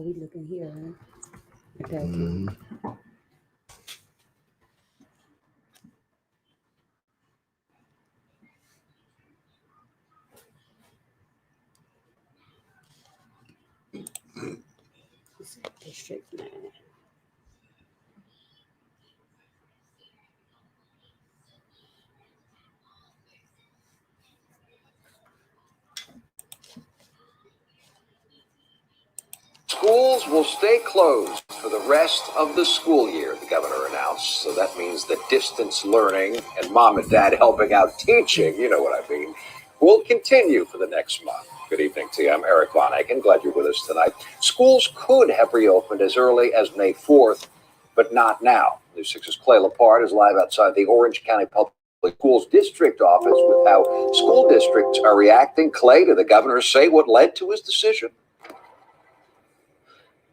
he looking here, huh? Okay. District 9. Schools will stay closed for the rest of the school year, the governor announced. So that means that distance learning and mom and dad helping out teaching, you know what I mean, will continue for the next month. Good evening to you. I'm Eric Von Aiken. Glad you're with us tonight. Schools could have reopened as early as May 4th, but not now. News 6's Clay Lepard is live outside the Orange County Public Schools District Office with how school districts are reacting. Clay, did the governor say what led to his decision?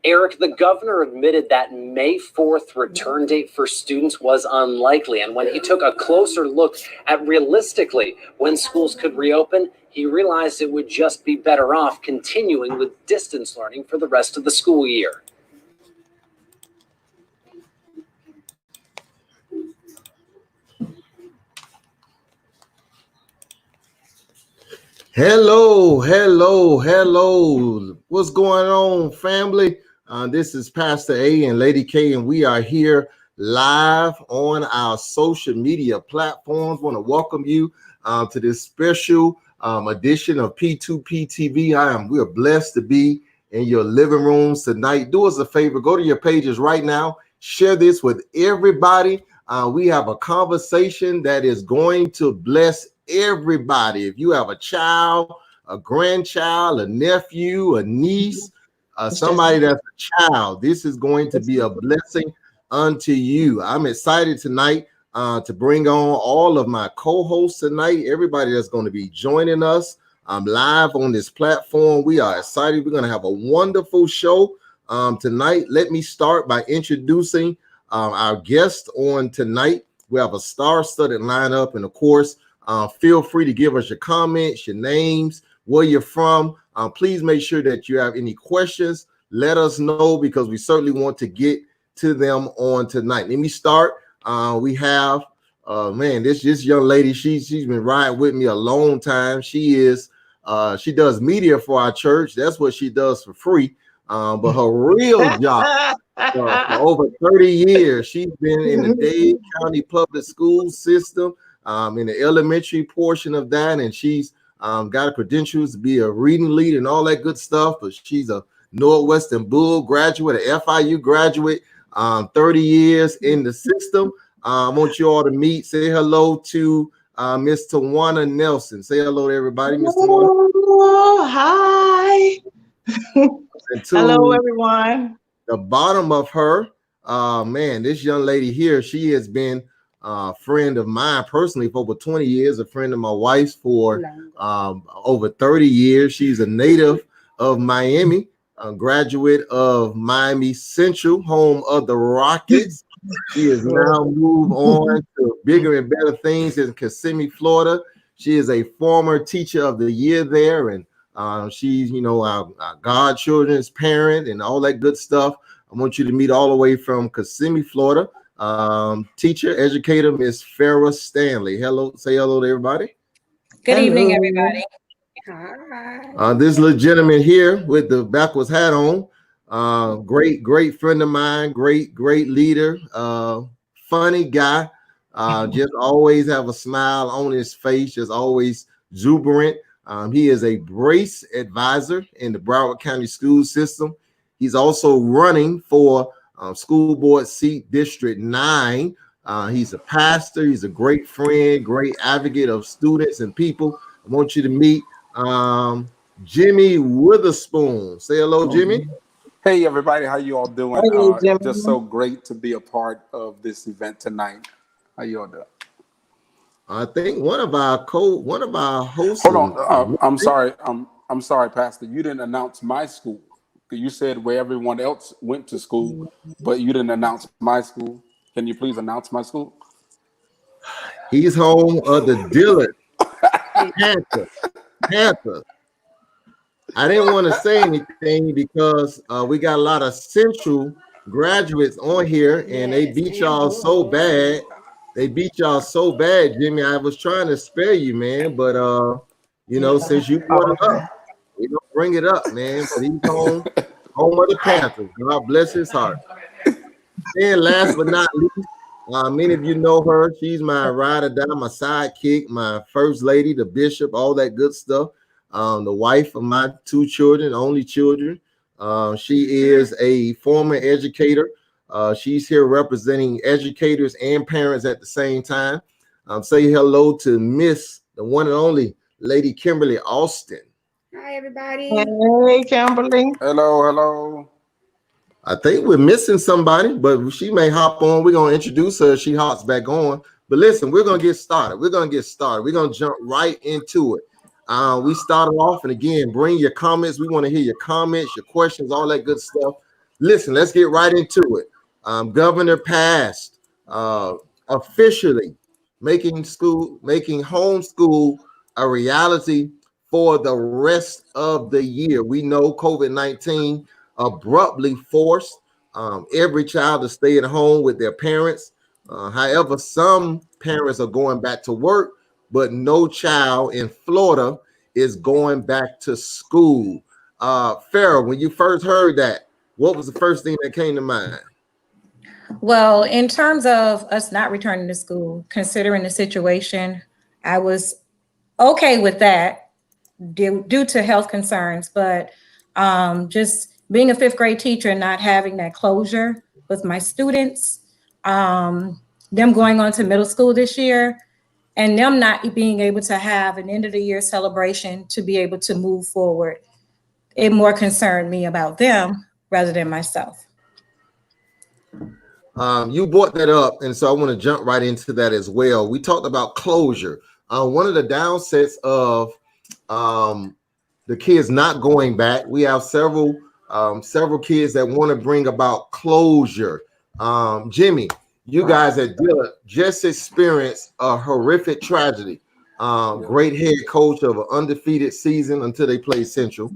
Eric, the governor admitted that May 4th return date for students was unlikely. And when he took a closer look at realistically when schools could reopen, he realized it would just be better off continuing with distance learning for the rest of the school year. Hello. What's going on, family? This is Pastor A and Lady K, and we are here live on our social media platforms. Want to welcome you to this special edition of P2P TV. We are blessed to be in your living rooms tonight. Do us a favor, go to your pages right now, share this with everybody. We have a conversation that is going to bless everybody. If you have a child, a grandchild, a nephew, a niece, somebody that's a child, this is going to be a blessing unto you. I'm excited tonight to bring on all of my co-hosts tonight, everybody that's going to be joining us live on this platform. We are excited. We're going to have a wonderful show tonight. Let me start by introducing our guest on tonight. We have a star-studded lineup, and of course, feel free to give us your comments, your names, where you're from. Please make sure that you have any questions. Let us know, because we certainly want to get to them on tonight. Let me start. We have, this young lady. She's been riding with me a long time. She does media for our church. That's what she does for free. But her real job for over 30 years, she's been in the Dade County Public School system, in the elementary portion of that, and she's got her credentials to be a reading lead and all that good stuff. But she's a Northwestern Bull graduate, an FIU graduate, 30 years in the system. I want you all to meet. Say hello to Miss Tawana Nelson. Say hello to everybody, Miss Tawana. Oh, hi. Hello, everyone. The bottom of her, this young lady here, she has been a friend of mine personally for over 20 years, a friend of my wife's for over 30 years. She's a native of Miami, a graduate of Miami Central, home of the Rockets. She has now moved on to bigger and better things in Kissimmee, Florida. She is a former teacher of the year there, and she's, our godchildren's parent and all that good stuff. I want you to meet all the way from Kissimmee, Florida. Teacher, educator, Miss Farrah Stanley. Hello, say hello to everybody. Good evening, everybody. Hi. This little gentleman here with the backwards hat on, great friend of mine, great leader, funny guy, just always have a smile on his face, just always exuberant. He is a brace advisor in the Broward County school system. He's also running for school board seat District 9. He's a pastor. He's a great friend, great advocate of students and people. I want you to meet Jimmy Witherspoon. Say hello, Jimmy. Hey, everybody. How you all doing? Hey, just so great to be a part of this event tonight. How you all doing? I think one of our hosts. Hold on. I'm sorry, Pastor. You didn't announce my school. You said where everyone else went to school, but you didn't announce my school. Can you please announce my school? He's home of the Dillard Panther. I didn't want to say anything because we got a lot of Central graduates on here, and they beat y'all so bad. They beat y'all so bad, Jimmy. I was trying to spare you, man, but since you brought it up, we don't bring it up, man. But he's home of the Panthers. God bless his heart. And last but not least, many of you know her. She's my ride or die, my sidekick, my first lady, the bishop, all that good stuff. The wife of my two children, only children. She is a former educator. She's here representing educators and parents at the same time. Say hello to Miss, the one and only Lady Kimberly Austin. Hi, everybody. Hey, Kimberly. Hello. I think we're missing somebody, but she may hop on. We're going to introduce her. She hops back on. But listen, we're going to get started. We're going to jump right into it. We started off, and again, bring your comments. We want to hear your comments, your questions, all that good stuff. Listen, let's get right into it. Governor passed officially making homeschool a reality for the rest of the year. We know COVID-19 abruptly forced every child to stay at home with their parents. However, some parents are going back to work, but no child in Florida is going back to school. Farrah, when you first heard that, what was the first thing that came to mind? Well, in terms of us not returning to school, considering the situation, I was okay with that due to health concerns, but just being a fifth grade teacher and not having that closure with my students, them going on to middle school this year, and them not being able to have an end of the year celebration to be able to move forward, it more concerned me about them rather than myself. You brought that up, and so I want to jump right into that as well. We talked about closure. One of the downsets of the kids not going back, we have several kids that want to bring about closure. Jimmy, you guys at Dillard just experienced a horrific tragedy. Great head coach of an undefeated season until they played Central.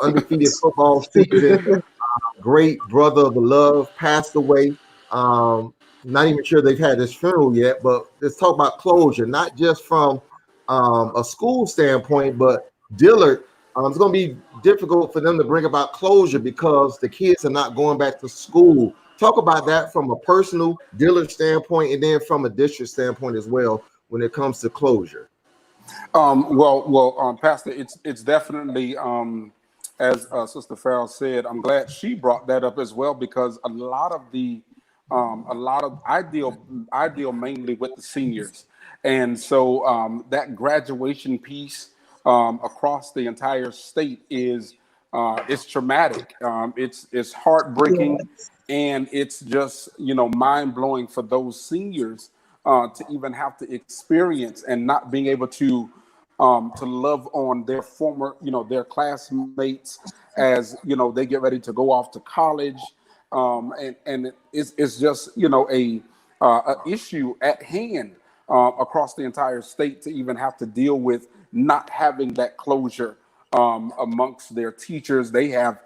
Undefeated football season. Great brother of the love passed away. Not even sure they've had this funeral yet, but let's talk about closure, not just from a school standpoint, but Dillard. It's going to be difficult for them to bring about closure because the kids are not going back to school. Talk about that from a personal Dillard standpoint, and then from a district standpoint as well when it comes to closure. Pastor, it's definitely as Sister Farrell said. I'm glad she brought that up as well, because a lot of I deal mainly with the seniors, and so that graduation piece across the entire state is it's traumatic. It's heartbreaking, and it's just mind blowing for those seniors to even have to experience and not being able to love on their former, their classmates as they get ready to go off to college, and it's just a issue at hand across the entire state to even have to deal with not having that closure amongst their teachers. They have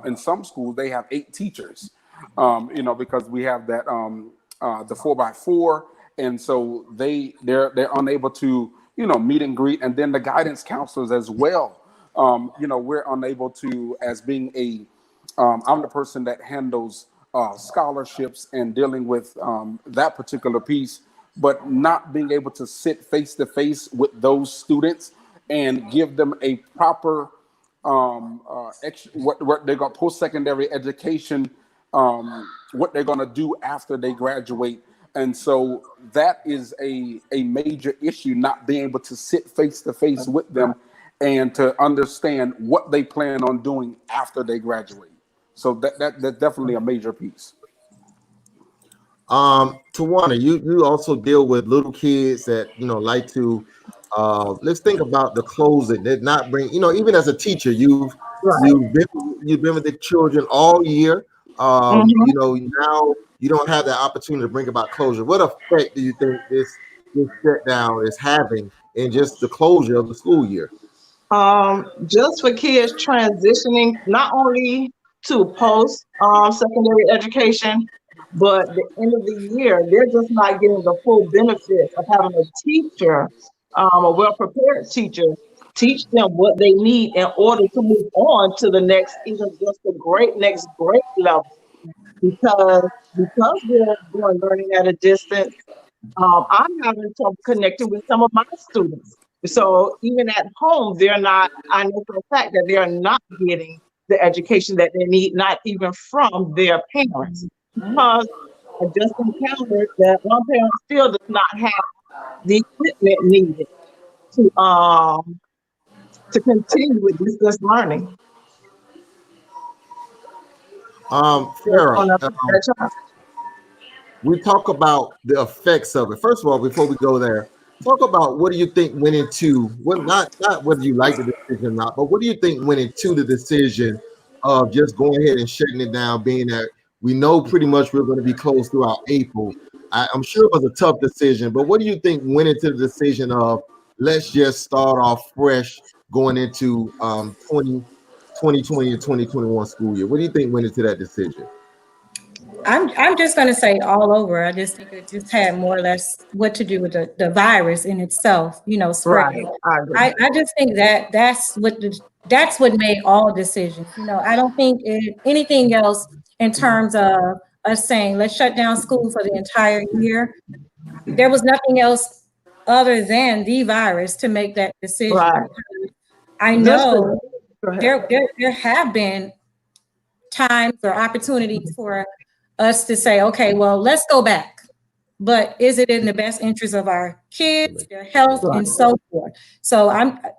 in some schools they have 8 teachers, because we have that the 4x4, and so they're unable to meet and greet, and then the guidance counselors as well. We're unable to, as being I'm the person that handles scholarships and dealing with that particular piece, but not being able to sit face to face with those students and give them a proper what they're going post-secondary education, what they're going to do after they graduate. And so that is a major issue, not being able to sit face to face with them and to understand what they plan on doing after they graduate. So that's definitely a major piece. Tawana, you also deal with little kids that like to let's think about the closing that not bring, even as a teacher, you've been with the children all year. Now you don't have that opportunity to bring about closure. What effect do you think this shutdown is having in just the closure of the school year? Just for kids transitioning not only to post secondary education, but the end of the year, they're just not getting the full benefits of having a teacher, a well-prepared teacher, teach them what they need in order to move on to the next, even just the next grade level. Because we're doing learning at a distance, I'm having trouble connecting with some of my students. So even at home, I know for a fact that they're not getting the education that they need, not even from their parents. Because I just encountered that one parent still does not have the equipment needed to continue with distance learning. Farrah, we talk about the effects of it. First of all, before we go there, talk about what do you think went into not whether you like the decision or not, but what do you think went into the decision of just going ahead and shutting it down, being that we know pretty much we're going to be closed throughout April. I'm sure it was a tough decision, but what do you think went into the decision of let's just start off fresh going into 2020 and 2021 school year? What do you think went into that decision? I'm just going to say all over. I just think it just had more or less what to do with the virus in itself, spreading. Right. I just think that's what made all decisions. I don't think anything else in terms of us saying let's shut down school for the entire year. There was nothing else other than the virus to make that decision. Right. I know there have been times or opportunities for us to say, okay, well, let's go back. But is it in the best interest of our kids, their health, and so forth? So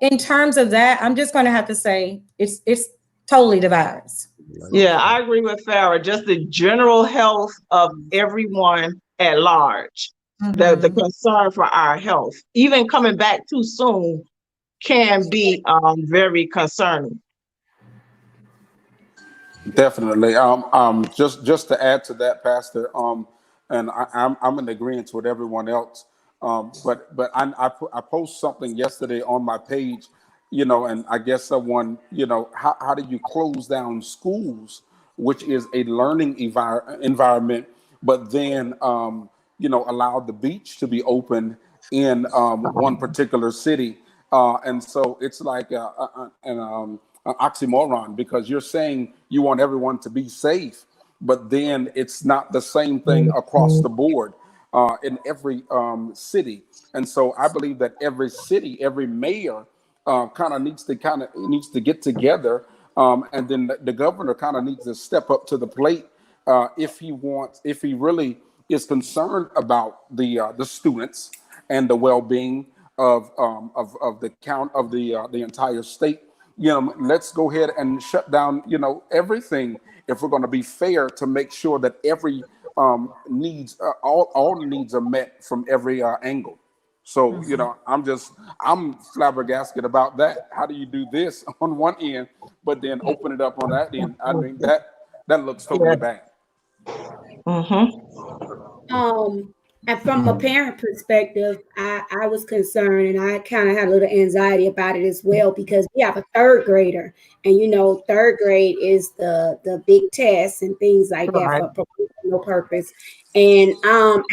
in terms of that, I'm just going to have to say it's totally the virus. Yeah, I agree with Farrah. Just the general health of everyone at large. Mm-hmm. The concern for our health, even coming back too soon, can be very concerning. Definitely. Just to add to that, Pastor, and I'm in agreement with everyone else. But I posted something yesterday on my page, and I guess someone, how do you close down schools, which is a learning environment, but then allow the beach to be open in one particular city, and so it's like an oxymoron, because you're saying you want everyone to be safe, but then it's not the same thing across the board in every city. And so I believe that every city, every mayor needs to get together, and then the governor kind of needs to step up to the plate if he really is concerned about the students and the well-being of the entire state. Let's go ahead and shut down, everything, if we're going to be fair, to make sure that every needs, all needs are met from every angle. So, I'm flabbergasted about that. How do you do this on one end, but then open it up on that end? I mean, that looks totally bad. Mm-hmm. And from a parent perspective, I was concerned, and I kind of had a little anxiety about it as well, because we have a third grader, and third grade is the big tests and things like that for no purpose. And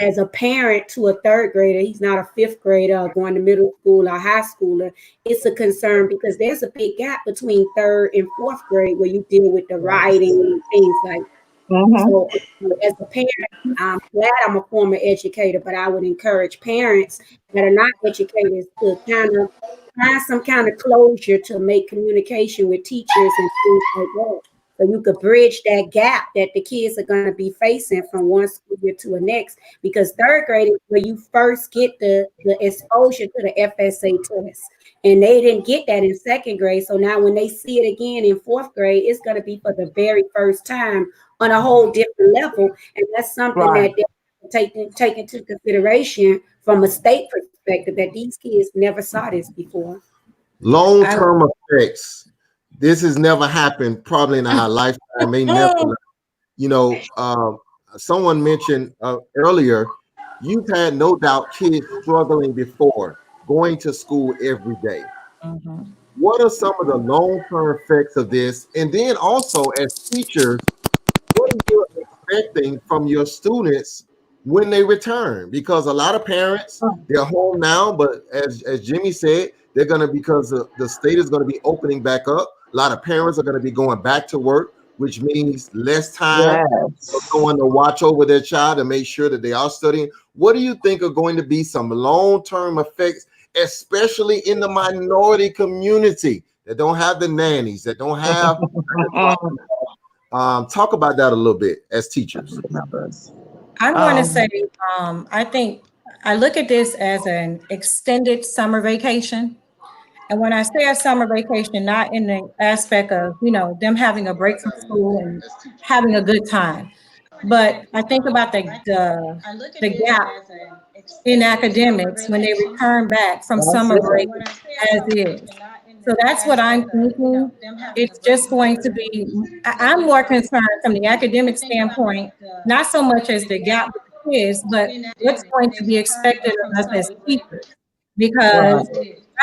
as a parent to a third grader, he's not a fifth grader going to middle school or high schooler. It's a concern because there's a big gap between third and fourth grade where you deal with the writing and things like that. Mm-hmm. So as a parent, I'm glad I'm a former educator, but I would encourage parents that are not educators to kind of find some kind of closure to make communication with teachers and things like that. So you could bridge that gap that the kids are going to be facing from one school year to the next, because third grade is where you first get the exposure to the FSA test. And they didn't get that in second grade. So now when they see it again in fourth grade, it's going to be for the very first time on a whole different level. And that's something that they take into consideration from a state perspective, that these kids never saw this before. Long-term effects. This has never happened probably in our lifetime. May never. Someone mentioned earlier, you've had no doubt kids struggling before going to school every day. Mm-hmm. what are some of the long-term effects of this? And then also as teachers, what are you expecting from your students when they return? Because a lot of parents, they're home now, but as Jimmy said, they're going to, because the state is going to be opening back up. A lot of parents are going to be going back to work, which means less time for Yes. going to watch over their child and make sure that they are studying. What do you think are going to be some long-term effects, especially in the minority community that don't have the nannies, that don't have talk about that a little bit as teachers. I'm going to say, I think I look at this as an extended summer vacation. And when I say a summer vacation, not in the aspect of, them having a break from school and having a good time, but I think about the gap in academics when they return back from That's summer it. break as is. So that's what I'm thinking. It's just going to be, I'm more concerned from the academic standpoint, not so much as the gap with the kids, but what's going to be expected of us as teachers. Right. Because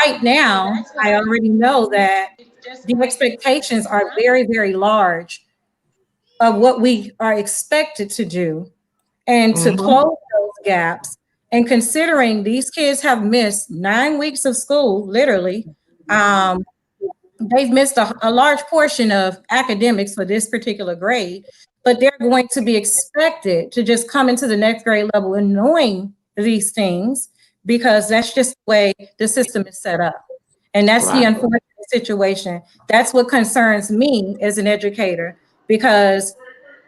right now, I already know that the expectations are very, very large of what we are expected to do and to Mm-hmm. close those gaps. And considering these kids have missed 9 weeks of school, literally, um, they've missed a large portion of academics for this particular grade, but they're going to be expected to just come into the next grade level and knowing these things because that's just the way the system is set up. And that's the Right. unfortunate situation. That's what concerns me as an educator because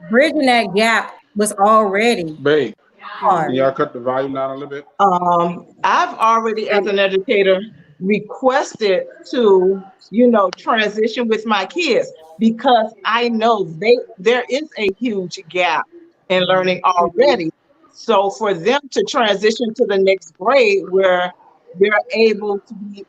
bridging that gap was already Babe, can hard. y'all cut the volume down a little bit? I've already, as an educator, requested to, transition with my kids because I know there is a huge gap in learning already. So for them to transition to the next grade where they're able to be,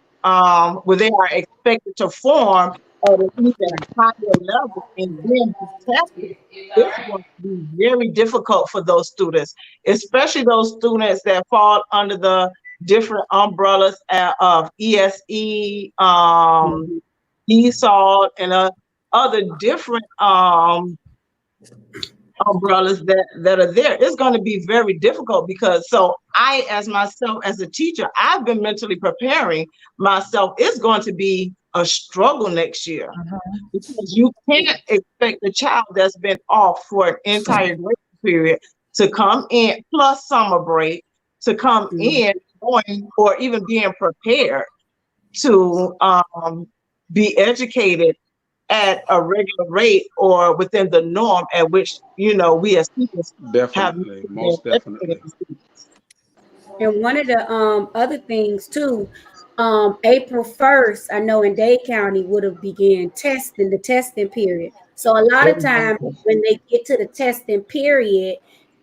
where they are expected to form at an even higher level and then be tested, it's going to be very difficult for those students, especially those students that fall under the different umbrellas of ESE, ESOL, and other different umbrellas that are there. It's going to be very difficult because so I, as myself as a teacher, I've been mentally preparing myself. It's going to be a struggle next year because you can't expect a child that's been off for an entire grade period to come in plus summer break to come in going or even being prepared to be educated at a regular rate or within the norm at which we as teachers have Definitely, been most educated. definitely. And one of the other things too, April 1st, I know in Dade County would have began the testing period. So a lot of times when they get to the testing period,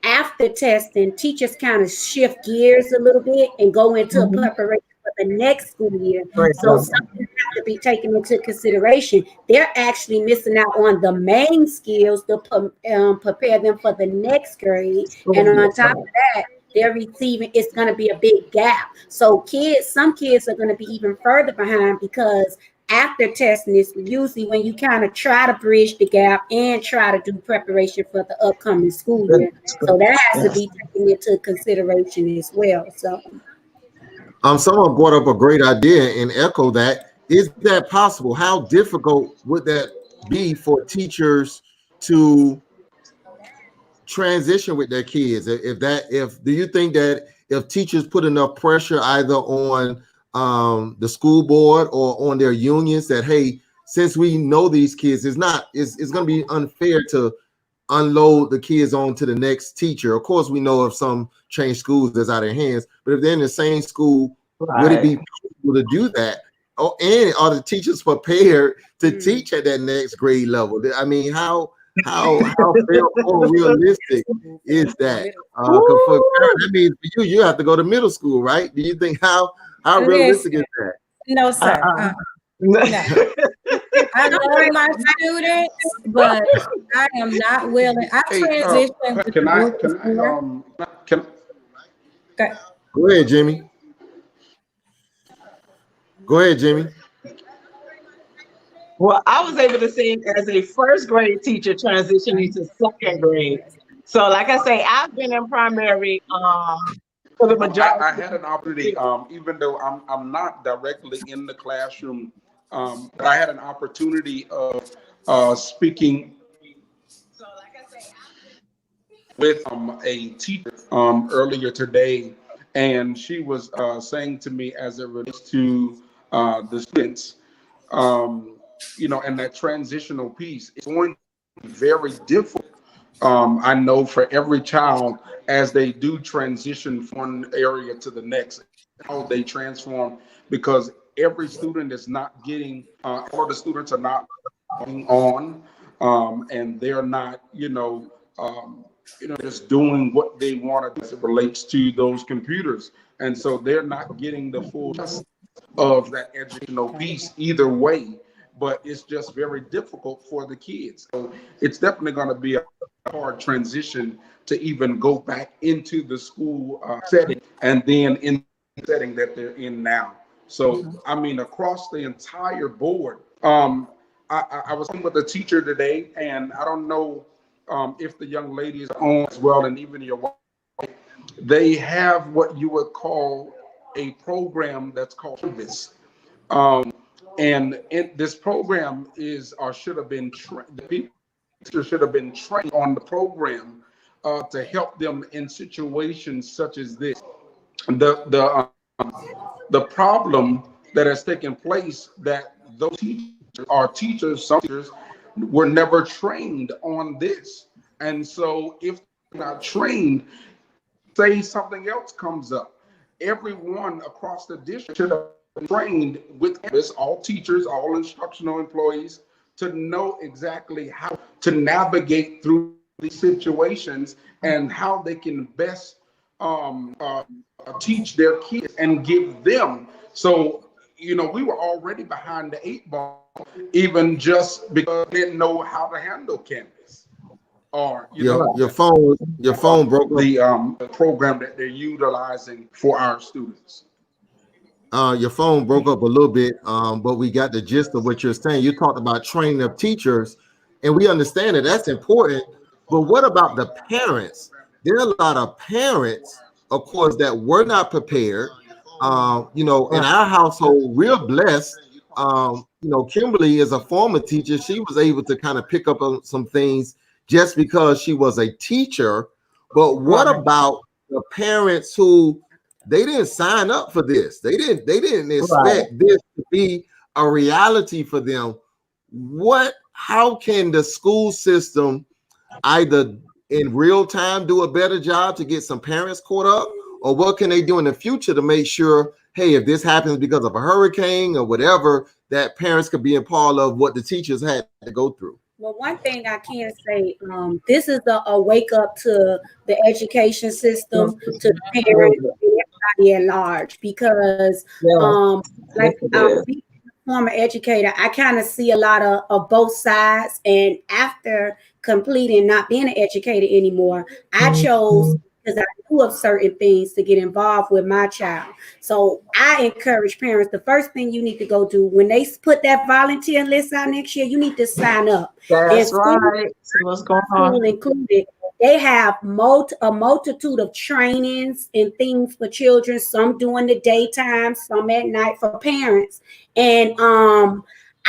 after testing, teachers kind of shift gears a little bit and go into a preparation for the next school year. So something has to be taken into consideration. They're actually missing out on the main skills to prepare them for the next grade. And on top of that, they're receiving, it's going to be a big gap. So some kids are going to be even further behind because after testing is usually when you kind of try to bridge the gap and try to do preparation for the upcoming school year. So that has to be taken into consideration as well. So Someone brought up a great idea and echo that. Is that possible? How difficult would that be for teachers to transition with their kids? If do you think that if teachers put enough pressure either on the school board or on their unions that, hey, since we know these kids, it's going to be unfair to unload the kids on to the next teacher. Of course, we know of some change schools that's out of their hands, but if they're in the same school, would it be possible to do that? Oh, and are the teachers prepared to teach at that next grade level? I mean, how fair or realistic is that? Because for parents, that means for you have to go to middle school, right? Do you think how realistic is that? No, sir. No. I love my students, but I am not willing. I transitioned with Can the I group can before. I can Okay. Go ahead, Jimmy. Go ahead, Jimmy. Well, I was able to see as a first grade teacher transitioning to second grade. So, like I say, I've been in primary for the majority I of had an the opportunity, year. even though I'm not directly in the classroom, but I had an opportunity of speaking with a teacher earlier today, and she was saying to me as it relates to the students, um, and that transitional piece is going to be very difficult. I know for every child as they do transition from one area to the next, how they transform, because every student is not getting, all of the students are not going on, and they're not, just doing what they want to do as it relates to those computers. And so they're not getting the full of that educational piece either way, but it's just very difficult for the kids. So it's definitely going to be a hard transition to even go back into the school setting and then in the setting that they're in now. So, I mean, across the entire board, I was with a teacher today, and I don't know if the young ladies are on as well, and even your wife, they have what you would call a program that's called Canvas. This program is or should have been the people should have been trained on the program to help them in situations such as this. The problem that has taken place that those teachers are teachers, some teachers were never trained on this, and so if they're not trained, say something else comes up, everyone across the district should have been trained with this, all teachers, all instructional employees, to know exactly how to navigate through these situations and how they can best teach their kids and give them. So, we were already behind the eight ball, even just because we didn't know how to handle Canvas or, Your phone broke up. the program that they're utilizing for our students. Your phone broke up a little bit, but we got the gist of what you're saying. You talked about training of teachers, and we understand that that's important. But what about the parents? There are a lot of parents, of course, that were not prepared. In our household, we're blessed. Kimberly is a former teacher. She was able to kind of pick up on some things just because she was a teacher. But what Right, about the parents who they didn't sign up for this? They didn't right. expect this to be a reality for them. How can the school system either in real time do a better job to get some parents caught up, or what can they do in the future to make sure, hey, if this happens because of a hurricane or whatever, that parents could be a part of what the teachers had to go through? Well, one thing I can say, this is a wake up to the education Yes, system, to the parents, absolutely. and everybody at large, because Yes, like yes, it is. being a former educator, I kind of see a lot of both sides. And after completing not being an educator anymore, I chose, Mhm. because I knew of certain things, to get involved with my child. So I encourage parents, the first thing you need to go do when they put that volunteer list out next year, you need to sign up. And That's school, right. See what's going school on. included, they have a multitude of trainings and things for children, some during the daytime, some at night for parents. And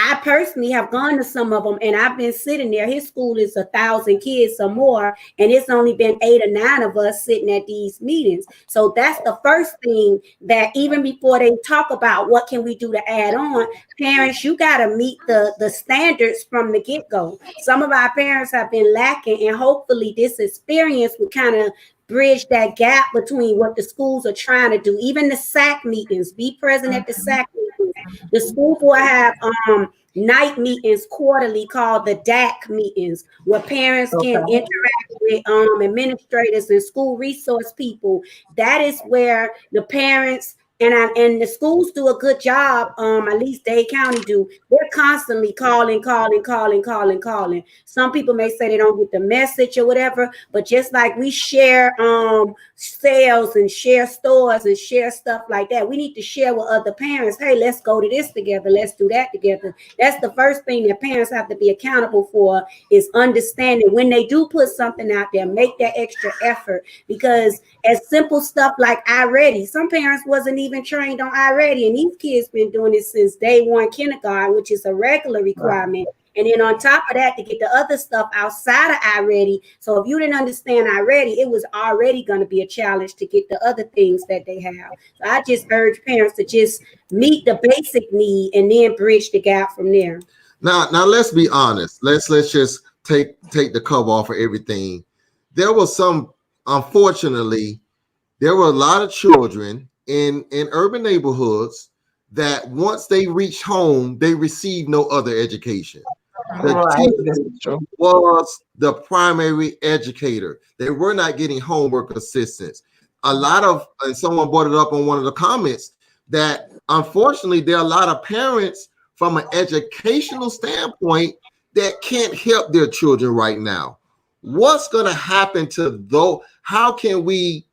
I personally have gone to some of them, and I've been sitting there. His school is 1,000 kids or more, and it's only been 8 or 9 of us sitting at these meetings. So that's the first thing, that even before they talk about what can we do to add on, parents, you got to meet the standards from the get-go. Some of our parents have been lacking, and hopefully this experience will kind of bridge that gap between what the schools are trying to do. Even the SAC meetings, be present at the SAC meetings. The school board have night meetings quarterly called the DAC meetings, where parents can Okay. interact with administrators and school resource people. That is where the parents And the schools do a good job. At least Dade County do. They're constantly calling. Some people may say they don't get the message or whatever, but just like we share sales and share stores and share stuff like that, we need to share with other parents. Hey, let's go to this together. Let's do that together. That's the first thing that parents have to be accountable for, is understanding when they do put something out there, make that extra effort. Because as simple stuff like iReady, some parents wasn't even trained on iReady, and these kids been doing it since day one kindergarten, which is a regular requirement. And then on top of that, to get the other stuff outside of iReady. So if you didn't understand iReady, it was already going to be a challenge to get the other things that they have. So I just urge parents to just meet the basic need and then bridge the gap from there. Now let's be honest. Let's just take the cover off of everything. There was some, unfortunately, there were a lot of children in urban neighborhoods that once they reached home, they received no other education. The teacher was the primary educator. They were not getting homework assistance. A lot of, and someone brought it up on one of the comments, that unfortunately there are a lot of parents from an educational standpoint that can't help their children right now. What's going to happen to those? How can we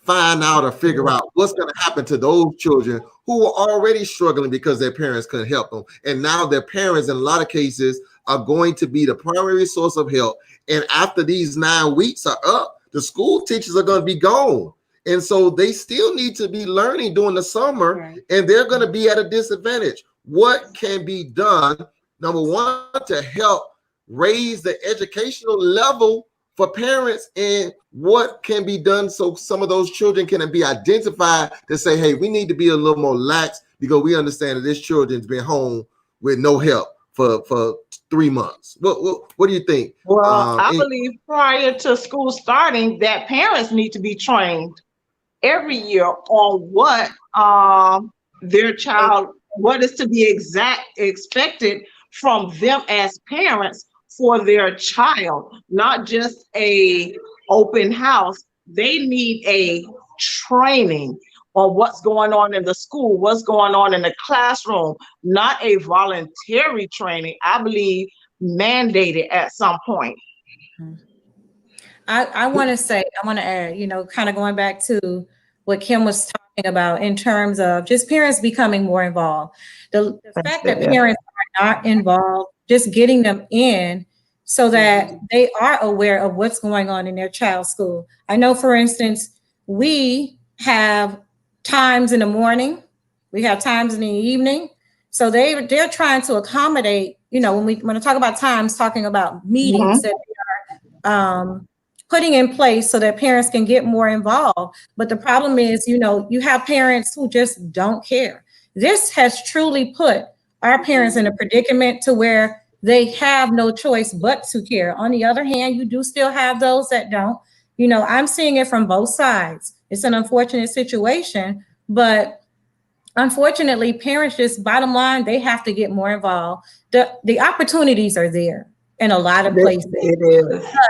find out or figure out what's going to happen to those children who are already struggling because their parents couldn't help them? And now their parents, in a lot of cases, are going to be the primary source of help. And after these 9 weeks are up, the school teachers are going to be gone. And so they still need to be learning during the summer, right, and they're going to be at a disadvantage. What can be done, number one, to help raise the educational level for parents, and what can be done so some of those children can be identified to say, hey, we need to be a little more lax because we understand that this children's been home with no help for 3 months. What do you think? Well, I believe prior to school starting that parents need to be trained every year on what their child, what is to be expected from them as parents for their child, not just a open house. They need a training on what's going on in the school, what's going on in the classroom, not a voluntary training, I believe mandated at some point. I want to add, kind of going back to what Kim was talking about in terms of just parents becoming more involved. The fact that parents are not involved, just getting them in so that they are aware of what's going on in their child's school. I know, for instance, we have times in the morning, we have times in the evening. So they're trying to accommodate, when I talk about times, talking about meetings that they are putting in place so that parents can get more involved. But the problem is, you have parents who just don't care. This has truly put our parents in a predicament to where they have no choice but to care. On the other hand, you do still have those that don't. I'm seeing it from both sides. It's an unfortunate situation, but unfortunately, parents just, bottom line, they have to get more involved. The opportunities are there in a lot of places.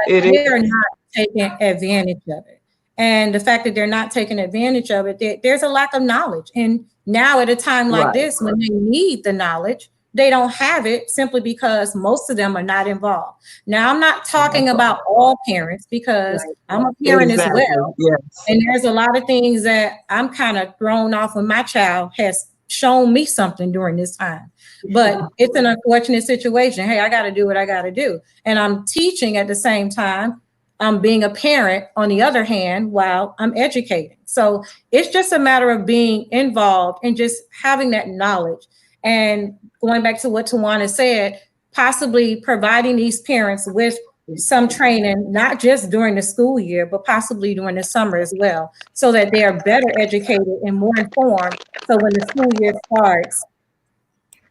They're not taking advantage of it. And the fact that they're not taking advantage of it, there's a lack of knowledge. And now at a time like this, when they need the knowledge, they don't have it simply because most of them are not involved. Now, I'm not talking about all parents because I'm a parent as well. Yes. And there's a lot of things that I'm kind of thrown off when my child has shown me something during this time. But it's an unfortunate situation. Hey, I got to do what I got to do. And I'm teaching at the same time. I'm being a parent, on the other hand, while I'm educating. So it's just a matter of being involved and just having that knowledge. And going back to what Tawana said, possibly providing these parents with some training, not just during the school year, but possibly during the summer as well, so that they are better educated and more informed. So when the school year starts,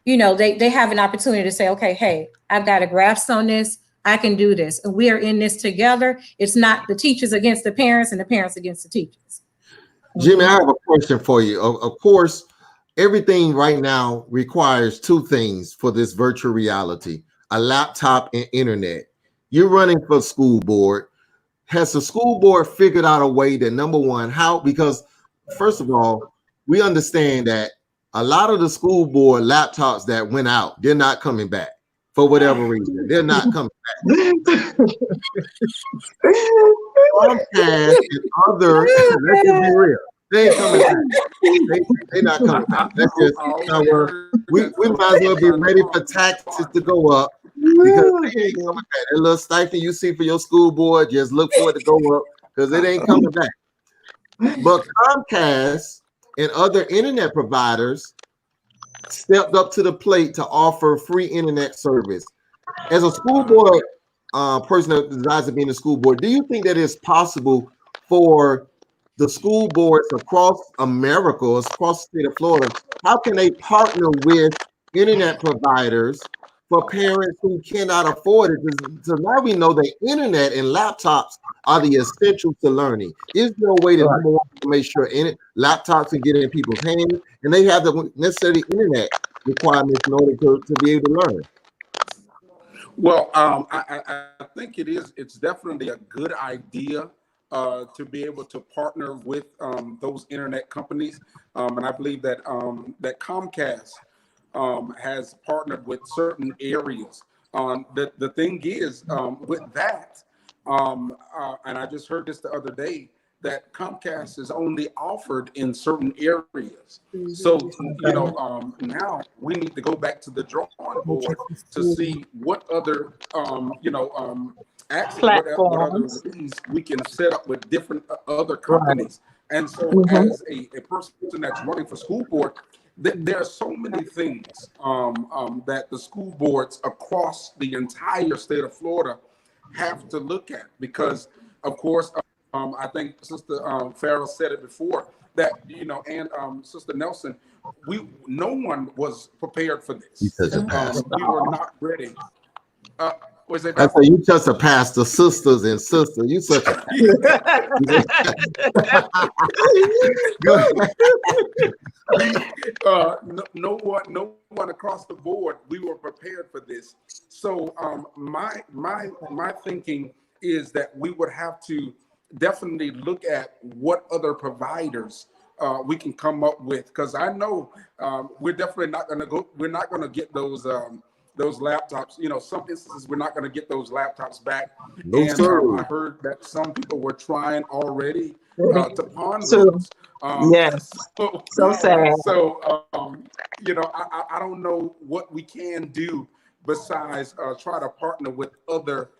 they have an opportunity to say, okay, hey, I've got a grasp on this. I can do this. And we are in this together. It's not the teachers against the parents and the parents against the teachers. Jimmy, I have a question for you. Of course, everything right now requires two things for this virtual reality: a laptop and internet. You're running for school board. Has the school board figured out a way that, number one, because first of all, we understand that a lot of the school board laptops that went out, they're not coming back for whatever reason. They're not coming back. Comcast and other, let's just be real, they ain't coming back. They're not coming back. That's just we might as well be ready for taxes to go up because they ain't coming back. That little stipend you see for your school board, just look for it to go up because it ain't coming back. But Comcast and other internet providers stepped up to the plate to offer free internet service. As a school board person that desires to be in the school board, do you think that it's possible for the school boards across America, across the state of Florida, how can they partner with internet providers for parents who cannot afford it? So now we know that internet and laptops are the essentials to learning. Is there a way to make sure laptops can get in people's hands and they have the necessary internet requirements in order to be able to learn? Well, I think it's definitely a good idea to be able to partner with those internet companies. And I believe that that Comcast has partnered with certain areas. The thing is with that, and I just heard this the other day, that Comcast is only offered in certain areas. So, now we need to go back to the drawing board to see what other, actually what other ways we can set up with different other companies. And so as a person that's running for school board, there are so many things that the school boards across the entire state of Florida have to look at because, of course, I think Sister Farrell said it before that, and Sister Nelson, no one was prepared for this. We were not ready. Was it? That's you just a pastor, sisters and sisters. You such a no one across the board. We were prepared for this. So my thinking is that we would have to definitely look at what other providers we can come up with, because I know we're definitely not going to go. We're not going to get those laptops. Some instances we're not going to get those laptops back. No, sir. I heard that some people were trying already to pawn those. Yes. So sad. So I don't know what we can do besides try to partner with other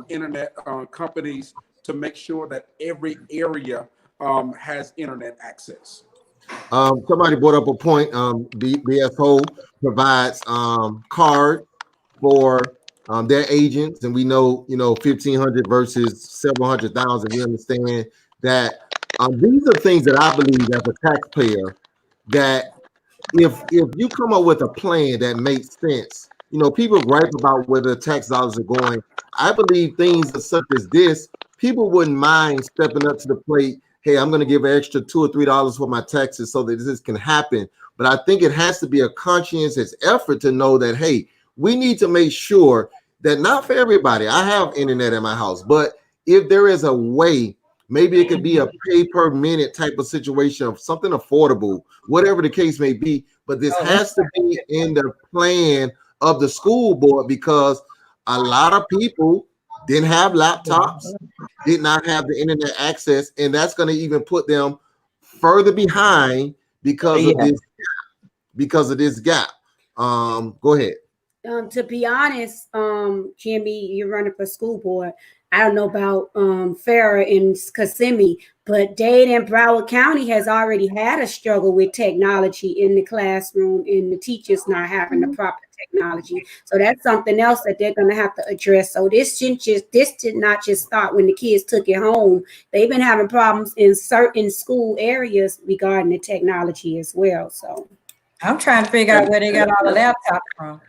internet companies to make sure that every area has internet access. Somebody brought up a point. BSO provides card for their agents, and we know 1,500 versus several hundred thousand. We understand that these are things that I believe as a taxpayer that if you come up with a plan that makes sense, people gripe about where the tax dollars are going. I believe things such as this, people wouldn't mind stepping up to the plate. Hey, I'm going to give an extra $2 or $3 for my taxes so that this can happen. But I think it has to be a conscientious effort to know that, hey, we need to make sure that not for everybody. I have internet in my house, but if there is a way, maybe it could be a pay per minute type of situation of something affordable, whatever the case may be. But this has to be in the plan of the school board because a lot of people didn't have laptops, did not have the internet access, and that's going to even put them further behind because of this gap. Go ahead. To be honest, Jimmy, you're running for school board. I don't know about Farrah and Kissimmee, but Dade and Broward County has already had a struggle with technology in the classroom and the teachers not having the proper technology. So that's something else that they're going to have to address. So this did not just start when the kids took it home. They've been having problems in certain school areas regarding the technology as well. So I'm trying to figure out where they got all the laptops from.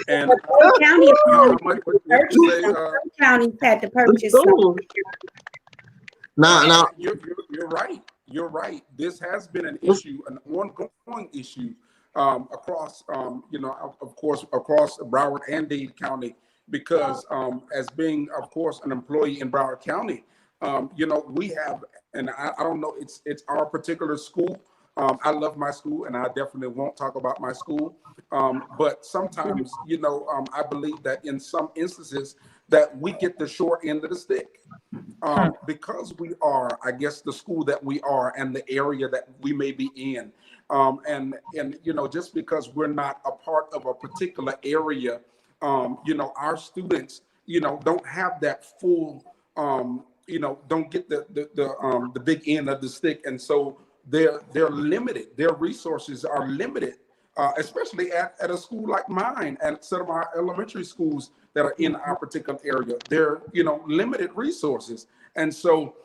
And counties had to purchase. Now you're right. You're right. This has been an issue, an ongoing issue across, of course, across Broward and Dade County, because as being, of course, an employee in Broward County, You know, we have, and I don't know, it's our particular school. I love my school, and I definitely won't talk about my school. But sometimes, you know, I believe that in some instances that we get the short end of the stick. Because we are, I guess, the school that we are and the area that we may be in. And you know, just because we're not a part of a particular area, you know, our students, you know, don't have that full, you know, don't get the big end of the stick, and so they're limited. Their resources are limited, especially at a school like mine and some of our elementary schools that are in our particular area. They're, you know, limited resources. And so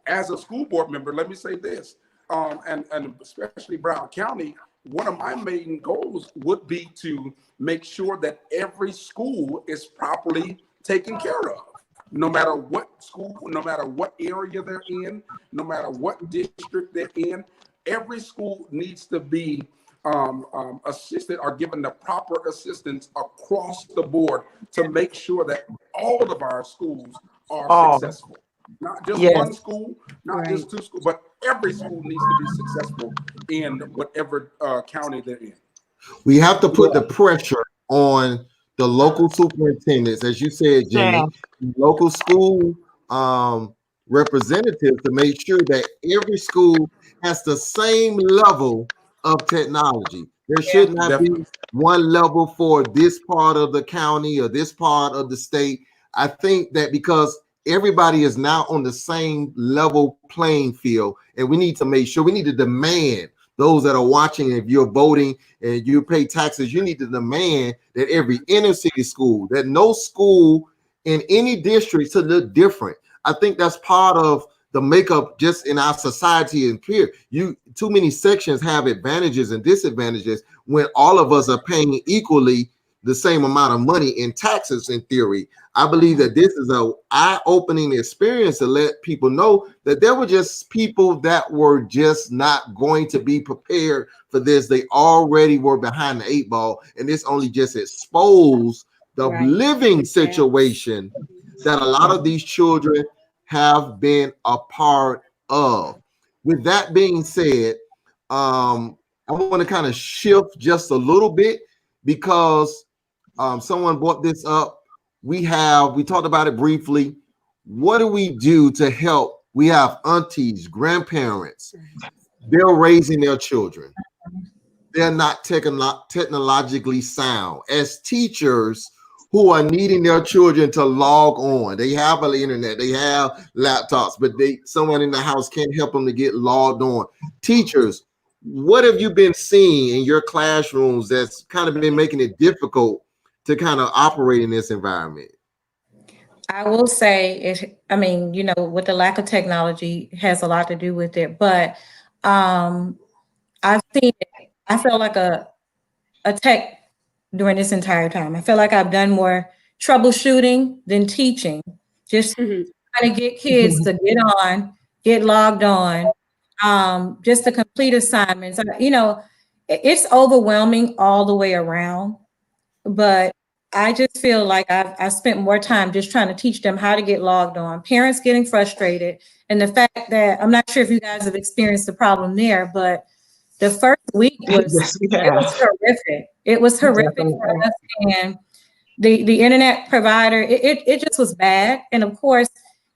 as a school board member, let me say this, and especially Brown County, one of my main goals would be to make sure that every school is properly taken care of. No matter what school, no matter what area they're in, no matter what district they're in, every school needs to be assisted or given the proper assistance across the board to make sure that all of our schools are successful. Not just one school, not just two schools, but every school needs to be successful in whatever county they're in. We have to put the pressure on the local superintendents, as you said, Jimmy, local school representatives, to make sure that every school has the same level of technology. There should not be one level for this part of the county or this part of the state. I think that because everybody is now on the same level playing field, and we need to make sure, we need to demand, those that are watching, if you're voting and you pay taxes, you need to demand that every inner city school, that no school in any district should look different. I think that's part of the makeup just in our society and peer. Too many sections have advantages and disadvantages when all of us are paying equally the same amount of money in taxes. In theory, I believe that this is a eye-opening experience to let people know that there were just people that were just not going to be prepared for this. They already were behind the 8 ball, and this only just exposed the living situation that a lot of these children have been a part of. With that being said, I want to kind of shift just a little bit because someone brought this up. We talked about it briefly. What do we do to help? We have aunties, grandparents. They're raising their children. They're not technologically sound. As teachers who are needing their children to log on, they have an internet, they have laptops, but someone in the house can't help them to get logged on. Teachers, what have you been seeing in your classrooms that's kind of been making it difficult to kind of operate in this environment? I will say I mean, you know, with the lack of technology has a lot to do with it, but I've seen it. I felt like a tech during this entire time. I feel like I've done more troubleshooting than teaching, just trying to get kids to get logged on, just to complete assignments. You know, it's overwhelming all the way around, but I just feel like I spent more time just trying to teach them how to get logged on. Parents getting frustrated, and the fact that I'm not sure if you guys have experienced the problem there, but the first week was horrific. It was horrific for us, and the internet provider. It just was bad, and of course,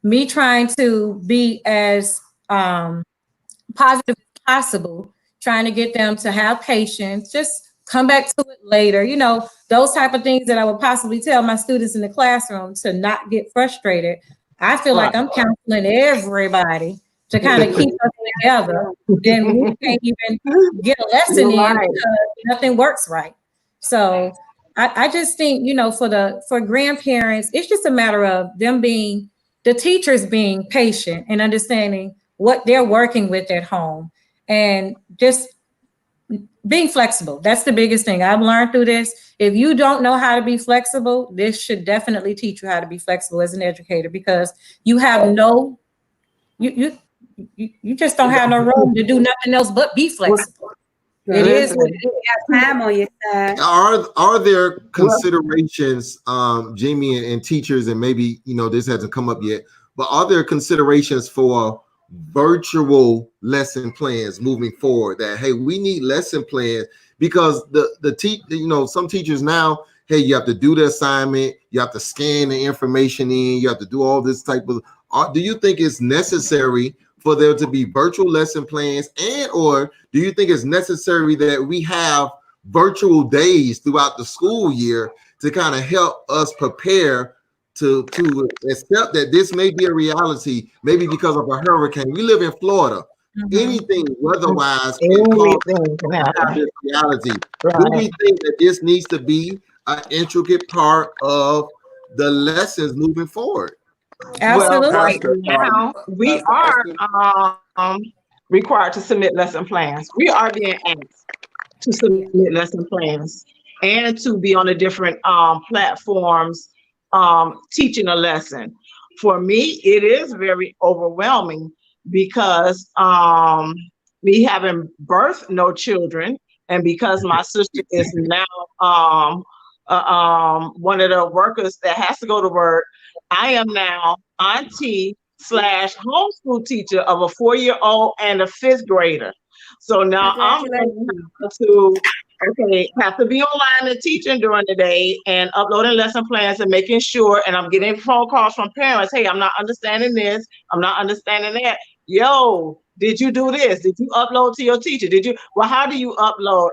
me trying to be as positive as possible, trying to get them to have patience, just come back to it later. You know, those type of things that I would possibly tell my students in the classroom to not get frustrated. I feel like I'm counseling everybody to kind of keep us together. Then we can't even get a lesson in because nothing works right. So I just think, you know, for grandparents, it's just a matter of them the teachers being patient and understanding what they're working with at home and just being flexible. That's the biggest thing I've learned through this. If you don't know how to be flexible, this should definitely teach you how to be flexible as an educator, because you have you just don't have no room to do nothing else but be flexible. It is what you have time on your side. Are there considerations, Jamie, and teachers, and maybe, you know, this hasn't come up yet, but are there considerations for virtual lesson plans moving forward? That, hey, we need lesson plans because some teachers now, hey, you have to do the assignment, you have to scan the information in, you have to do all this type of. Do you think it's necessary for there to be virtual lesson plans, and or do you think it's necessary that we have virtual days throughout the school year to kind of help us prepare to accept that this may be a reality, maybe because of a hurricane? We live in Florida. Anything weather-wise can cause this reality. Do we think that this needs to be an intricate part of the lessons moving forward? Absolutely. Well, right Pastor, now we Pastor are required to submit lesson plans. We are being asked to submit lesson plans and to be on the different platforms teaching a lesson. For me, it is very overwhelming because me having birthed no children, and because my sister is now one of the workers that has to go to work, I am now auntie slash homeschool teacher of a 4-year-old and a 5th grader. So now I'm have to be online and teaching during the day and uploading lesson plans and making sure, and I'm getting phone calls from parents. Hey, I'm not understanding this. I'm not understanding that. Yo, did you do this? Did you upload to your teacher? Did you? Well, how do you upload?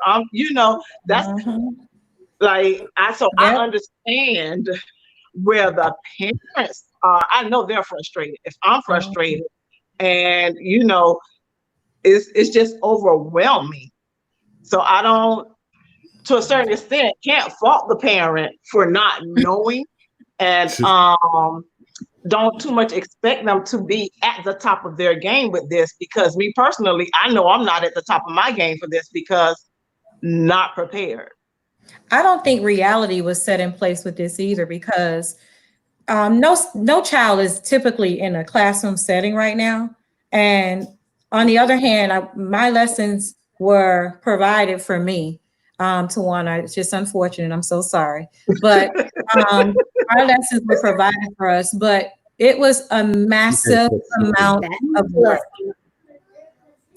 That's like, I understand where the parents are. I know they're frustrated. If I'm frustrated, and it's just overwhelming. So I don't, to a certain extent, can't fault the parent for not knowing, and don't too much expect them to be at the top of their game with this, because me personally, I know I'm not at the top of my game for this because not prepared. I don't think reality was set in place with this either, because no child is typically in a classroom setting right now. And on the other hand, my lessons were provided for me. Tawana, it's just unfortunate. I'm so sorry. But our lessons were provided for us, but it was a massive amount of work.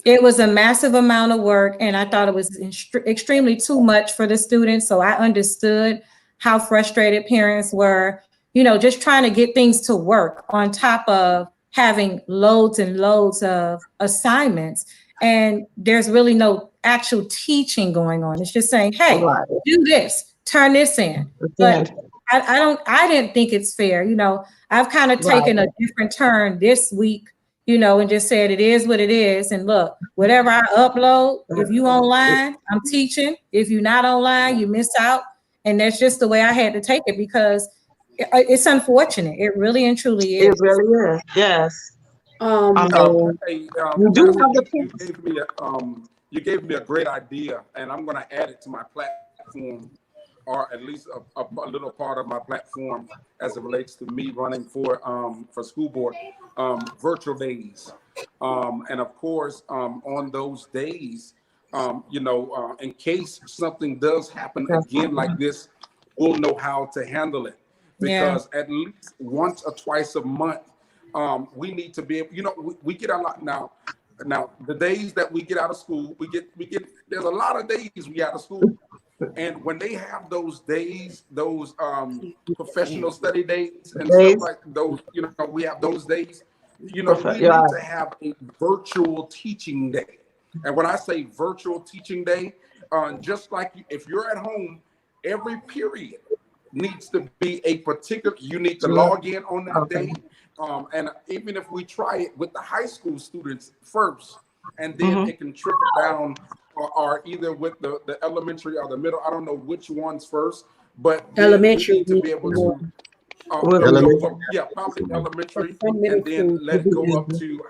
It was a massive amount of work, and I thought it was extremely too much for the students. So I understood how frustrated parents were, just trying to get things to work on top of having loads and loads of assignments. And there's really no actual teaching going on. It's just saying, hey, do this, turn this in. But I didn't think it's fair. I've kind of taken a different turn this week, and just said it is what it is. And look, whatever I upload, if you online, I'm teaching. If you're not online, you miss out. And that's just the way I had to take it, because it's unfortunate. It really and truly is. It really is. Yes. You gave me a great idea, and I'm going to add it to my platform, or at least a little part of my platform as it relates to me running for school board, virtual days. And of course, on those days, in case something does happen again like this, we'll know how to handle it. Because at least once or twice a month, we need to be able, we get a lot now. Now, the days that we get out of school, we get, there's a lot of days we out of school. And when they have those days, those professional study days and stuff like those, we have those days, we need to have a virtual teaching day. And when I say virtual teaching day, just like if you're at home, every period needs to be a particular, you need to log in on that day. And even if we try it with the high school students first, and then it can trickle down, or either with the elementary or the middle, I don't know which ones first, but elementary need to be able to, probably elementary, and then let it go up to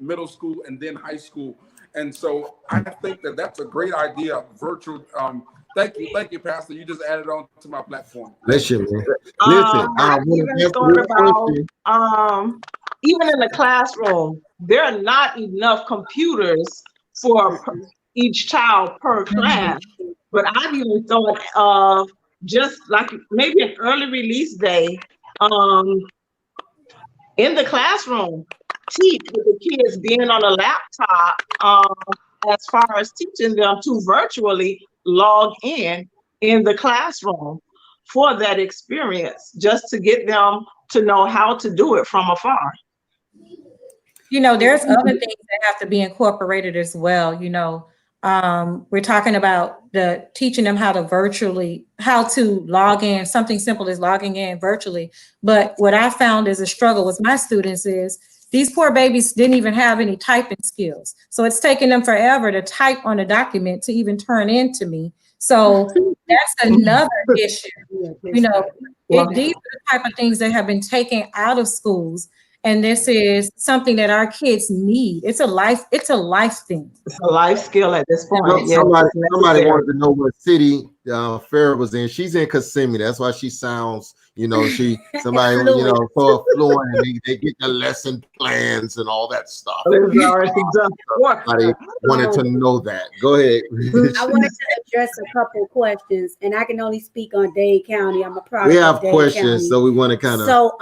middle school and then high school. And so I think that's a great idea, virtual. Thank you, Pastor. You just added on to my platform. Listen, even in the classroom, there are not enough computers for each child per class. But I've even thought of just like maybe an early release day, in the classroom teach with the kids being on a laptop, as far as teaching them to virtually log in the classroom for that experience, just to get them to know how to do it from afar. You know, there's other things that have to be incorporated as well. You know, we're talking about the teaching them how to log in, something simple as logging in virtually. But what I found is a struggle with my students is these poor babies didn't even have any typing skills. So it's taking them forever to type on a document to even turn into me. So that's another issue. You know, these are the type of things that have been taken out of schools. And this is something that our kids need. It's a life thing. It's a life skill at this point. Somebody wanted to know what city Farrah was in. She's in Kissimmee. That's why she sounds, somebody, so fluent, and they get the lesson plans and all that stuff. Somebody wanted to know that. Go ahead. I wanted to address a couple questions, and I can only speak on Dade County. I'm a product We have of Dade questions, County. so we want to kind of. So,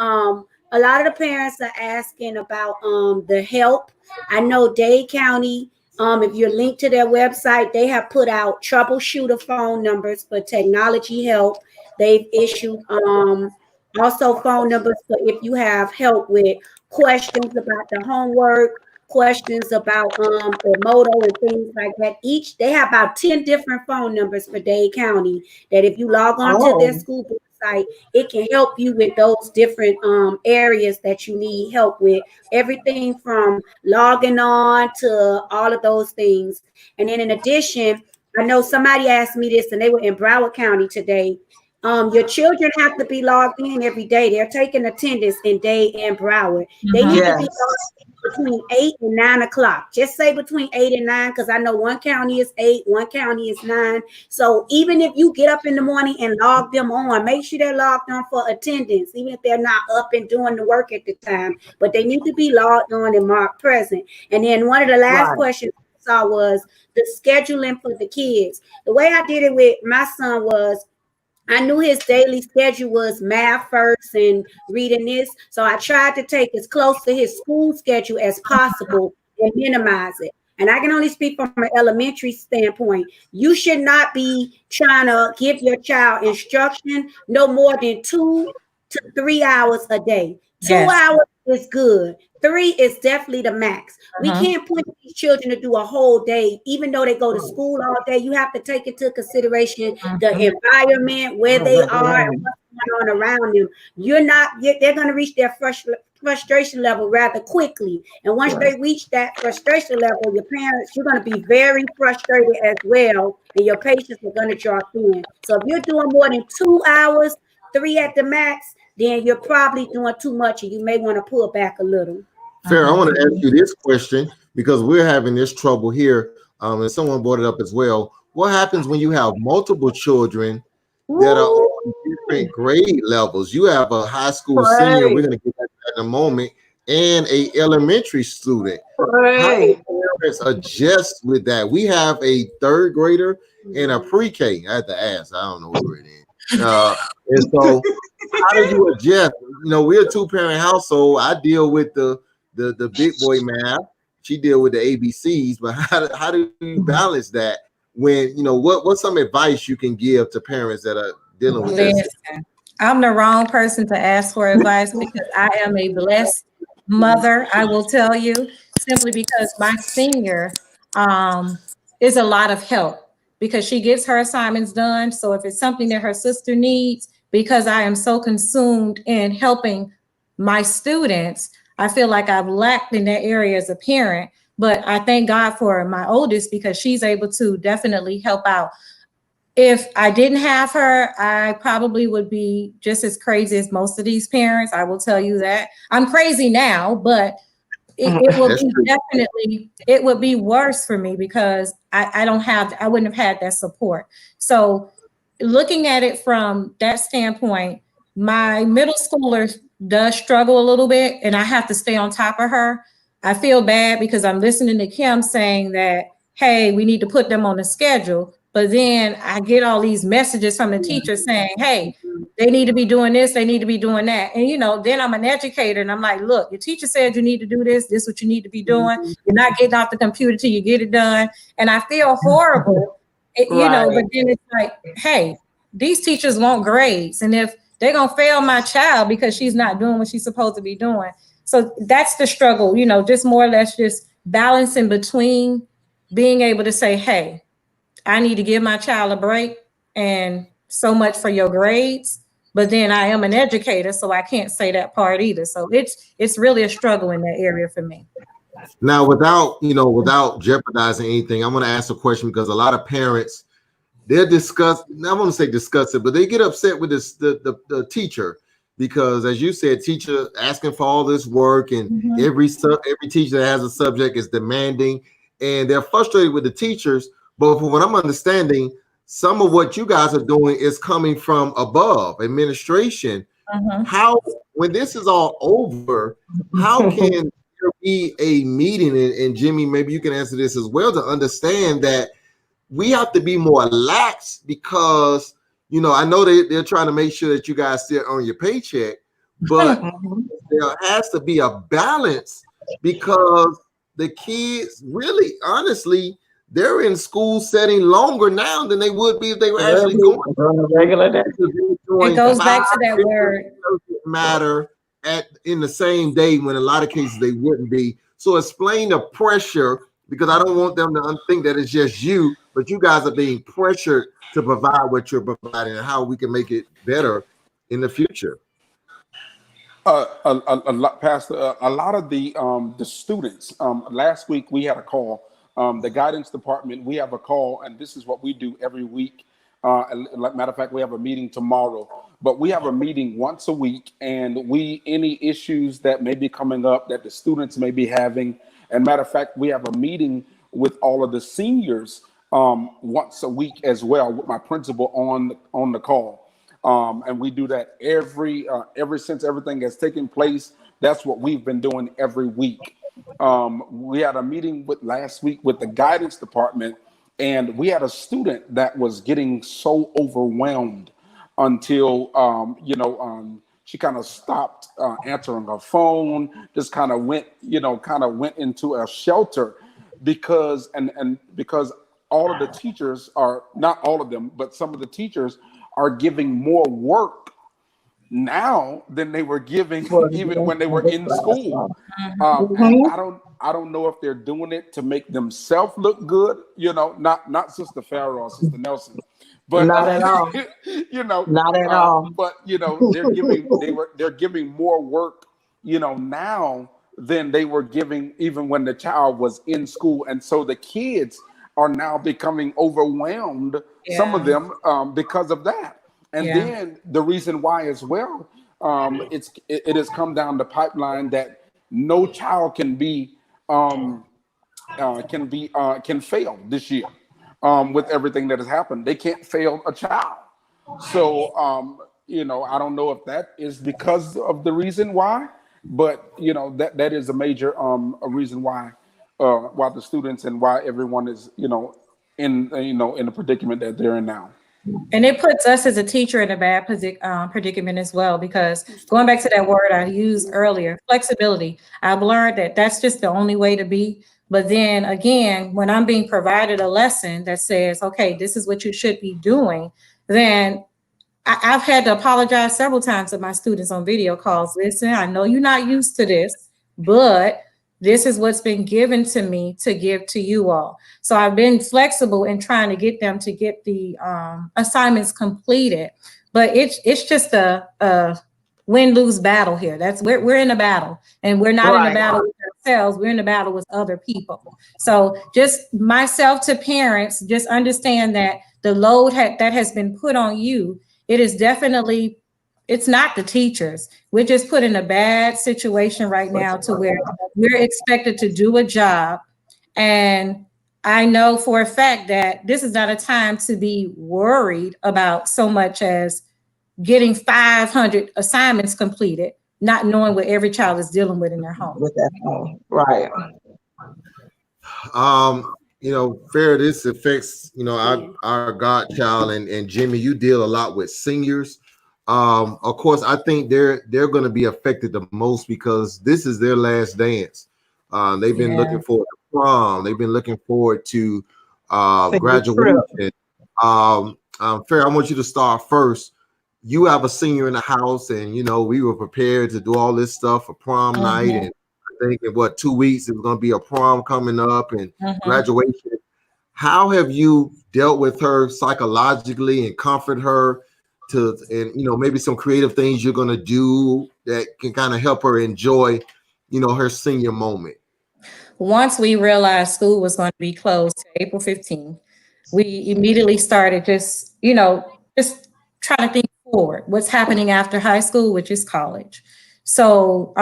a lot of the parents are asking about the help. I know Dade County, if you're linked to their website, they have put out troubleshooter phone numbers for technology help. They've issued also phone numbers for if you have help with questions about the homework, questions about the motto and things like that. They have about 10 different phone numbers for Dade County that if you log on to their school website, it can help you with those different areas that you need help with. Everything from logging on to all of those things. And then in addition, I know somebody asked me this, and they were in Broward County today. Your children have to be logged in every day. They're taking attendance in Dade and Broward. They need to be logged in between 8 and 9 o'clock. Just say between 8 and 9, because I know one county is 8, one county is 9. So even if you get up in the morning and log them on, make sure they're logged on for attendance, even if they're not up and doing the work at the time. But they need to be logged on and marked present. And then one of the last questions I saw was the scheduling for the kids. The way I did it with my son was, I knew his daily schedule was math first and reading this. So I tried to take as close to his school schedule as possible and minimize it. And I can only speak from an elementary standpoint. You should not be trying to give your child instruction no more than 2 to 3 hours a day. 2 hours is good. 3 is definitely the max. We can't put these children to do a whole day, even though they go to school all day. You have to take into consideration the environment, where they are, and what's going on around them. They're going to reach their frustration level rather quickly. And once they reach that frustration level, your parents, you're going to be very frustrated as well, and your patience are going to drop in. So if you're doing more than 2 hours, 3 at the max, then you're probably doing too much, and you may want to pull back a little. Farrah, I want to ask you this question because we're having this trouble here, and someone brought it up as well. What happens when you have multiple children that are on different grade levels? You have a high school senior, we're going to get that in a moment, and a elementary student. How do parents adjust with that? We have a third grader and a pre-K. I had to ask. I don't know what grade it is. And so how do you adjust? We're a 2-parent household. I deal with the big boy math. She deal with the ABCs, but how do you balance that when, what's some advice you can give to parents that are dealing with this? I'm the wrong person to ask for advice because I am a blessed mother, I will tell you, simply because my senior is a lot of help because she gets her assignments done. So if it's something that her sister needs, because I am so consumed in helping my students, I feel like I've lacked in that area as a parent, but I thank God for my oldest because she's able to definitely help out. If I didn't have her, I probably would be just as crazy as most of these parents. I will tell you that. I'm crazy now, but it will be definitely, it would be worse for me because I wouldn't have had that support. So looking at it from that standpoint, my middle schooler does struggle a little bit and I have to stay on top of her. I feel bad because I'm listening to Kim saying that, hey, we need to put them on the schedule. But then I get all these messages from the teachers saying, hey, they need to be doing this, they need to be doing that. And, you know, then I'm an educator and I'm like, look, your teacher said you need to do this. This is what you need to be doing. You're not getting off the computer till you get it done. And I feel horrible, you know, but then it's like, hey, these teachers want grades. And if they're going to fail my child because she's not doing what she's supposed to be doing. So that's the struggle, you know, just more or less just balancing between being able to say, hey, I need to give my child a break and so much for your grades. But then I am an educator, so I can't say that part either. So it's really a struggle in that area for me. Now, without jeopardizing anything, I'm going to ask a question because a lot of parents, they're disgusted. I want to say disgusted, but they get upset with the teacher because, as you said, teacher asking for all this work, and every teacher that has a subject is demanding, and they're frustrated with the teachers. But from what I'm understanding, some of what you guys are doing is coming from above administration. How, when this is all over, how can there be a meeting? And Jimmy, maybe you can answer this as well, to understand that we have to be more lax because, you know, I know they're trying to make sure that you guys still earn your paycheck, but there has to be a balance because the kids really, honestly, they're in school setting longer now than they would be if they were actually going on a regular day. It goes back to that word matter in the same day when a lot of cases they wouldn't be. So explain the pressure, because I don't want them to think that it's just you, but you guys are being pressured to provide what you're providing and how we can make it better in the future. A lot, Pastor. A lot of the students. Last week we had a call. The guidance department. We have a call, and this is what we do every week. Matter of fact, we have a meeting tomorrow. But we have a meeting once a week, and any issues that may be coming up that the students may be having. And matter of fact, we have a meeting with all of the seniors once a week as well, with my principal on the call. And we do that ever since everything has taken place. That's what we've been doing every week. We had a meeting last week with the guidance department, and we had a student that was getting so overwhelmed until she kind of stopped answering her phone, just kind of went into a shelter because all of the teachers are, not all of them, but some of the teachers are giving more work now than they were giving even when they were in school. And I don't know if they're doing it to make themselves look good, not Sister Farrell or Sister Nelson, but not at all. Not at all. But they're giving more work, now than they were giving even when the child was in school, and so the kids are now becoming overwhelmed. Some of them because of that. And then the reason why as well, it has come down the pipeline that no child can fail this year with everything that has happened. They can't fail a child. So I don't know if that is because of the reason why, but that is a major a reason why the students and why everyone is in the predicament that they're in now. And it puts us as a teacher in a bad predicament as well, because going back to that word I used earlier, flexibility, I've learned that that's just the only way to be. But then again, when I'm being provided a lesson that says, okay, this is what you should be doing, then I've had to apologize several times to my students on video calls. Listen, I know you're not used to this, but this is what's been given to me to give to you all. So I've been flexible in trying to get them to get the assignments completed. But it's just a win-lose battle here. We're in a battle, and we're not in a battle with ourselves. We're in a battle with other people. So just myself to parents, just understand that the load that has been put on you, it is definitely, it's not the teachers. We're just put in a bad situation right now to where we're expected to do a job. And I know for a fact that this is not a time to be worried about so much as getting 500 assignments completed, not knowing what every child is dealing with in their home. With that home. Right. Fair, this affects, Yeah. our godchild and Jimmy, you deal a lot with seniors. Of course, I think they're going to be affected the most because this is their last dance. They've been Yeah. looking forward to prom. They've been looking forward to Senior trip. graduation. Fair, I want you to start first. You have a senior in the house, and we were prepared to do all this stuff for prom night, Mhm, and I think in 2 weeks it was going to be a prom coming up and mhm. graduation. How have you dealt with her psychologically and comfort her and maybe some creative things you're going to do that can kind of help her enjoy her senior moment? Once we realized school was going to be closed till April 15th, we immediately started just trying to think forward, what's happening after high school, which is college. So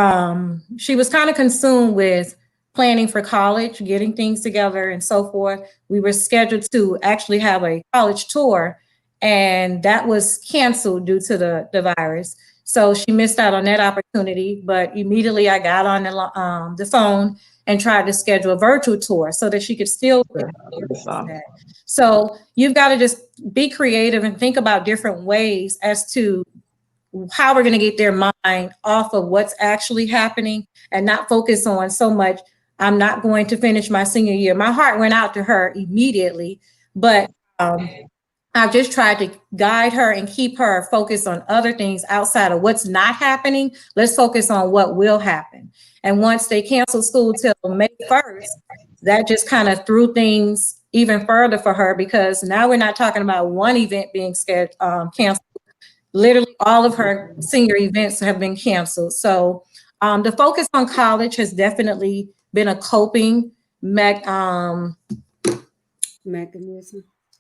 she was kind of consumed with planning for college, getting things together, and so forth. We were scheduled to actually have a college tour, and that was canceled due to the virus. So she missed out on that opportunity. But immediately I got on the phone and tried to schedule a virtual tour so that she could still experience that. So you've got to just be creative and think about different ways as to how we're going to get their mind off of what's actually happening and not focus on so much. I'm not going to finish my senior year. My heart went out to her immediately, but I've just tried to guide her and keep her focused on other things outside of what's not happening. Let's focus on what will happen. And once they canceled school till May 1st, that just kind of threw things even further for her because now we're not talking about one event being canceled. Literally all of her senior events have been canceled. So the focus on college has definitely been a coping Mechanism.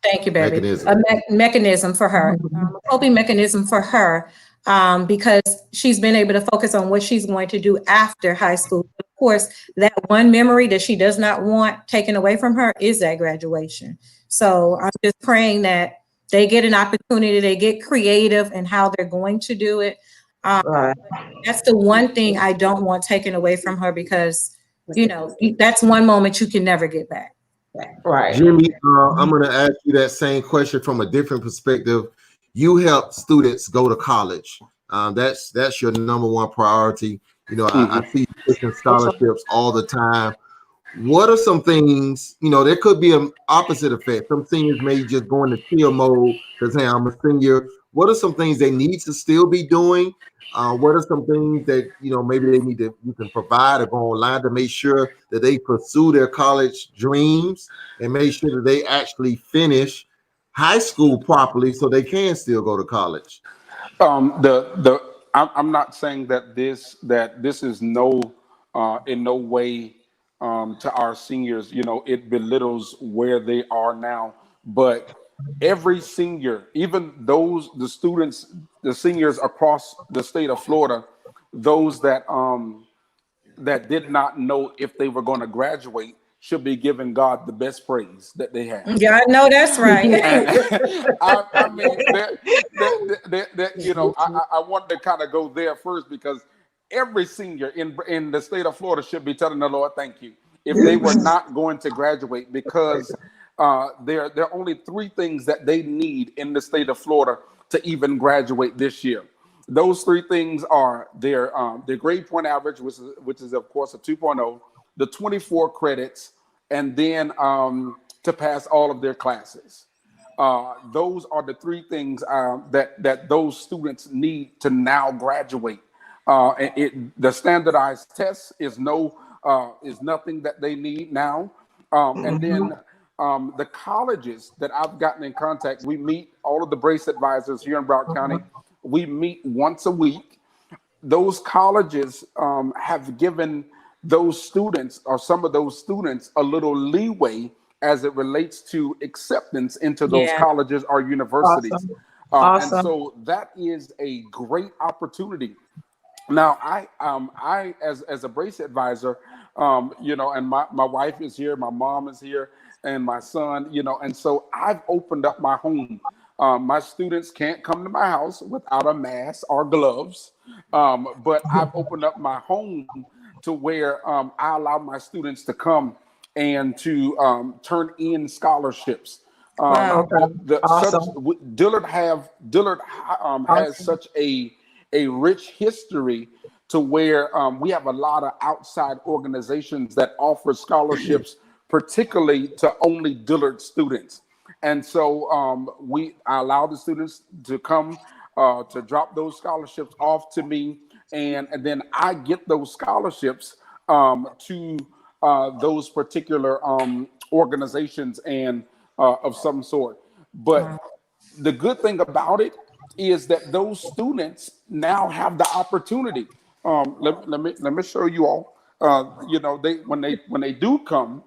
thank you, baby. Mechanism. A mechanism for her, a coping mechanism for her, because she's been able to focus on what she's going to do after high school. Of course, that one memory that she does not want taken away from her is that graduation. So I'm just praying that they get an opportunity, they get creative in how they're going to do it. Right. That's the one thing I don't want taken away from her because, that's one moment you can never get back. Right. Jimmy, I'm going to ask you that same question from a different perspective. You help students go to college. That's your number one priority. I see you taking scholarships all the time. What are some things, there could be an opposite effect. Some seniors may just go into chill mode because, hey, I'm a senior. What are some things they need to still be doing? What are some things that, maybe you can provide or go online to make sure that they pursue their college dreams and make sure that they actually finish high school properly so they can still go to college? I'm not saying that this is in no way to our seniors. It belittles where they are now, but every senior, even the seniors across the state of Florida, those that did not know if they were going to graduate should be giving God the best praise that they have. Yeah, I know that's right. And I mean, I wanted to kind of go there first because every senior in the state of Florida should be telling the Lord, thank you, if they were not going to graduate, because there are only three things that they need in the state of Florida to even graduate this year. Those three things are their grade point average, which is of course a 2.0, the 24 credits, and then to pass all of their classes. Those are the three things that those students need to now graduate. The standardized test is nothing that they need now. And then the colleges that I've gotten in contact, we meet all of the brace advisors here in Broward County. We meet once a week. Those colleges have given those students, or some of those students, a little leeway as it relates to acceptance into those Yeah. colleges or universities. Awesome. And Awesome. so that is a great opportunity. Now, I as a brace advisor, and my wife is here, my mom is here, and my son, and so I've opened up my home. My students can't come to my house without a mask or gloves, but I've opened up my home to where I allow my students to come and to turn in scholarships. Wow. Okay. Awesome. Dillard has Awesome. such a rich history to where we have a lot of outside organizations that offer scholarships, particularly to only Dillard students. And so I allow the students to come to drop those scholarships off to me, and then I get those scholarships to those particular organizations and of some sort. But the good thing about it is that those students now have the opportunity. Let me show you all. They when they do come,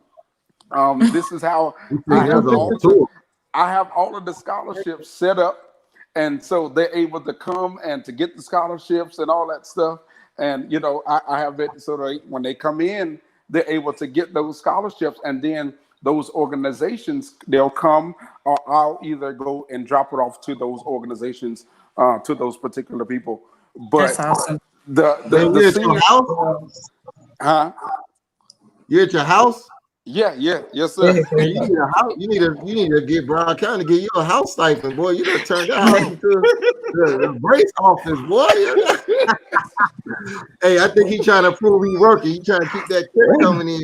this is how We I take us have on all the tour. I have all of the scholarships set up, and so they're able to come and to get the scholarships and all that stuff. And I have it so that when they come in, they're able to get those scholarships, and then those organizations they'll come, or I'll either go and drop it off to those organizations, to those particular people. That's But awesome. the You're at your senior, house? huh? You're at your house? Yeah, yes, sir. Man, you need a house. You need to get Brown County to get you a house stipend, boy. You done turned that house into the brace office, boy. Hey, I think he's trying to prove he's working. He's trying to keep that check coming in.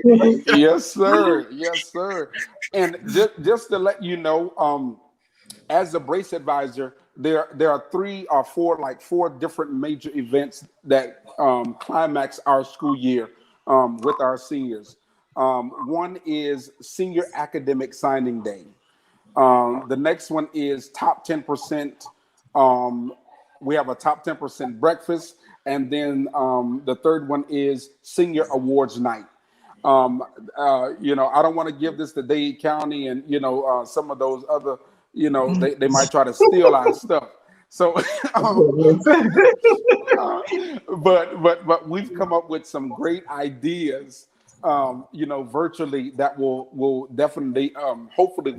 Yes, sir. Yes, sir. And just to let you know, as a brace advisor, there are 3 or 4, like 4 different major events that climax our school year with our seniors. One is Senior Academic Signing Day. The next one is Top 10%. We have a Top 10% breakfast. And then the third one is Senior Awards Night. I don't want to give this to Dade County and, some of those other, they might try to steal our stuff. So, but we've come up with some great ideas, virtually that will definitely, hopefully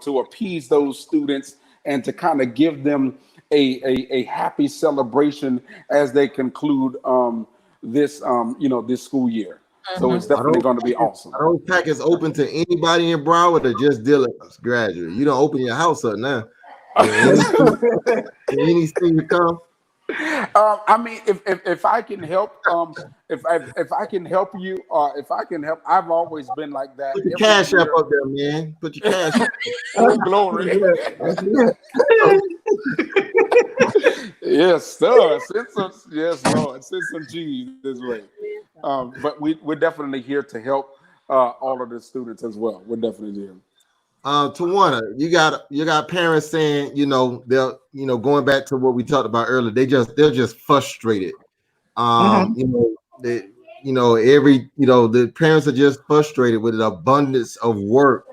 to appease those students and to kind of give them a happy celebration as they conclude this this school year. So it's definitely going to be awesome. Are those packets open to anybody in Broward or just Dillard's graduate? You don't open your house up now. Any student come? I mean, if I can help, if I can help you, if I can help, I've always been like that. Put your cash app up there, man. Put your cash up. Oh, glory. Yes, sir. Yes, Lord. Send some cheese this way. But we're definitely here to help all of the students as well. We're definitely here. Tawana, you got parents saying, they'll, going back to what we talked about earlier, they're just frustrated. The parents are just frustrated with an abundance of work.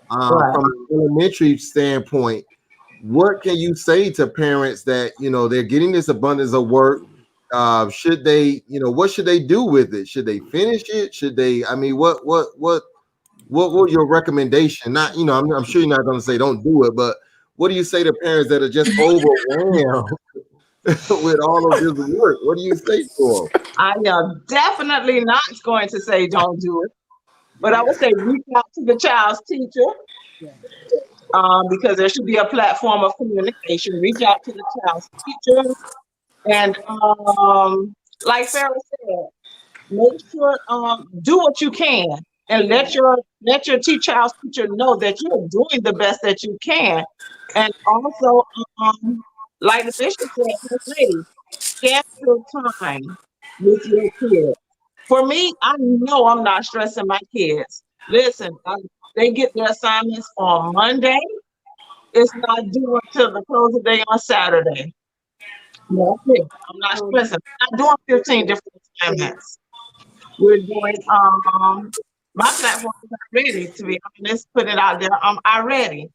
From an elementary standpoint, what can you say to parents that they're getting this abundance of work? Should they, what should they do with it? Should they finish it? Should they? I mean, what was your recommendation? Not, I'm sure you're not going to say don't do it, but what do you say to parents that are just overwhelmed with all of this work? What do you say to them? I am definitely not going to say don't do it, but I would say reach out to the child's teacher, because there should be a platform of communication. Reach out to the child's teacher, and like Farrah said, make sure do what you can, and let your child's teacher know that you're doing the best that you can, and also like the bishop said, lady, schedule time with your kids. For me, I know I'm not stressing my kids. Listen, they get their assignments on Monday. It's not due until the close of the day on Saturday. No, I'm not stressing. I'm not doing 15 different assignments. We're doing my platform is not ready, to be honest. Put it out there. I'm ready.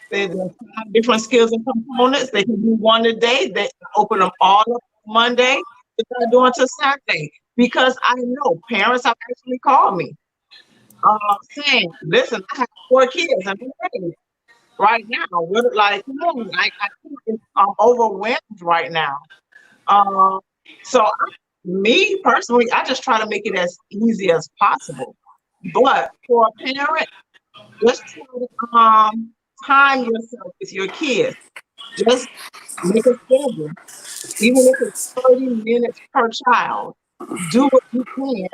There's 5 different skills and components. They can do one a day. They open them all up Monday. They're not doing until Saturday, because I know parents have actually called me saying, "Listen, I have 4 kids and I'm ready right now. What, like, come on, I'm overwhelmed right now." So me personally, I just try to make it as easy as possible. But for a parent, just try to time yourself with your kids. Just make a schedule. Even if it's 30 minutes per child, do what you can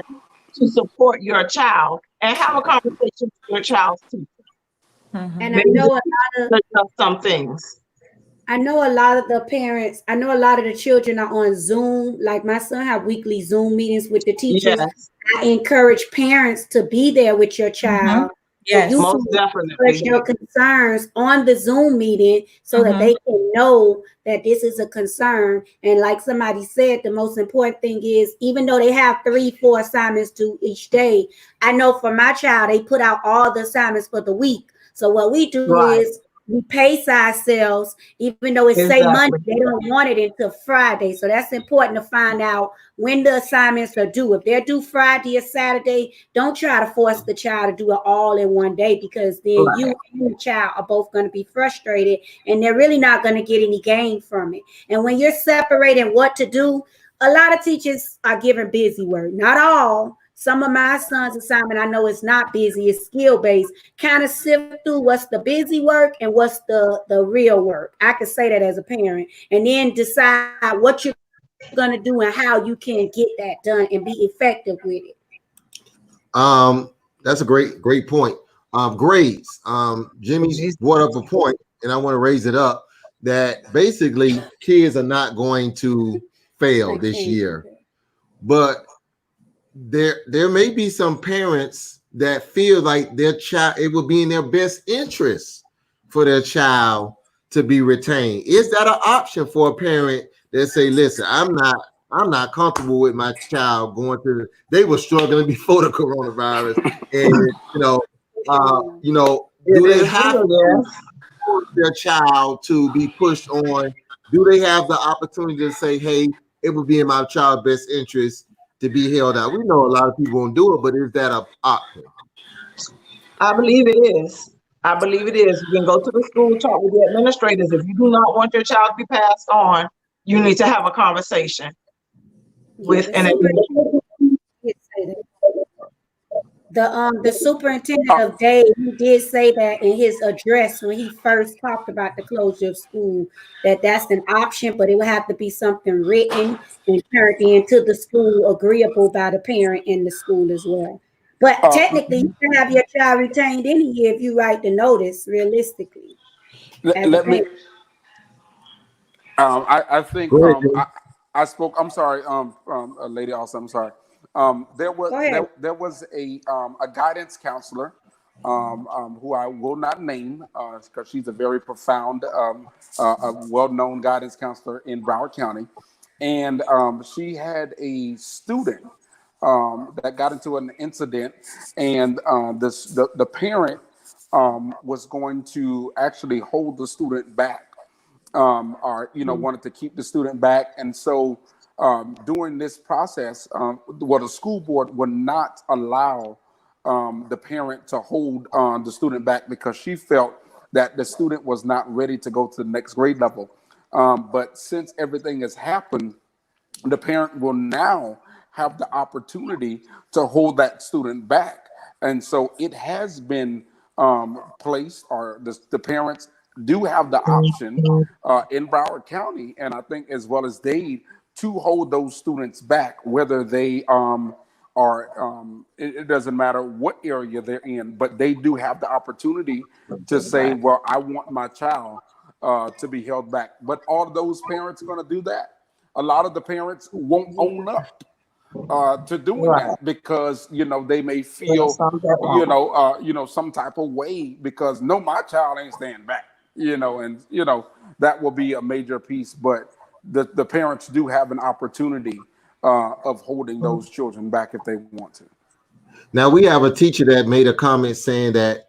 to support your child and have a conversation with your child's teacher. And Maybe adjust some things. I know a lot of the parents, I know a lot of the children are on Zoom. Like my son have weekly Zoom meetings with the teachers. Yes. I encourage parents to be there with your child. Yes. You Most can definitely. express your concerns on the Zoom meeting so that they can know that this is a concern. And like somebody said, the most important thing is, even though they have 3-4 assignments due each day, I know for my child, they put out all the assignments for the week. So what we do is we pace ourselves, even though it's say Monday, they don't want it until Friday. So that's important to find out when the assignments are due. If they're due Friday or Saturday, don't try to force the child to do it all in one day, because then you and the child are both going to be frustrated and they're really not going to get any gain from it. And when you're separating what to do, a lot of teachers are giving busy work. Not all. Some of my son's assignment, I know it's not busy, it's skill-based. Kind of sift through what's the busy work and what's the real work. I could say that as a parent, and then decide what you're going to do and how you can get that done and be effective with it. That's a great point. Grades. Jimmy's brought up a point, and I want to raise it up, that basically kids are not going to fail this year, but there may be some parents that feel like their child, it would be in their best interest for their child to be retained. Is that an option for a parent that say, listen, I'm not comfortable with my child going through, they were struggling before the coronavirus, and do they have to force their child to be pushed on? Do they have the opportunity to say, hey, it would be in my child's best interest to be held out? We know a lot of people won't do it, but is that an option? I believe it is. I believe it is. You can go to the school, talk with the administrators. If you do not want your child to be passed on, you need to have a conversation with an administrator. The superintendent of Dade, he did say that in his address when he first talked about the closure of school, that's an option, but it would have to be something written and turned into the school, agreeable by the parent in the school as well. But technically, you can have your child retained any year if you write the notice, realistically. Let me. I think I spoke. I'm sorry, Lady Austin. I'm sorry. There was a guidance counselor who I will not name because she's a very profound, a well-known guidance counselor in Broward County, and she had a student that got into an incident, and the parent was going to actually hold the student back. Or wanted to keep the student back, and so during this process, the school board would not allow the parent to hold the student back because she felt that the student was not ready to go to the next grade level. But since everything has happened, the parent will now have the opportunity to hold that student back, and so it has been placed, or the parents do have the option in Broward County, and I think as well as Dade, to hold those students back, whether they it doesn't matter what area they're in, but they do have the opportunity to say, well, I want my child to be held back. But are those parents going to do that? A lot of the parents won't own up to doing that because they may feel some type of way because no, my child ain't staying back, and that will be a major piece. But the parents do have an opportunity of holding those children back if they want to. Now we have a teacher that made a comment saying that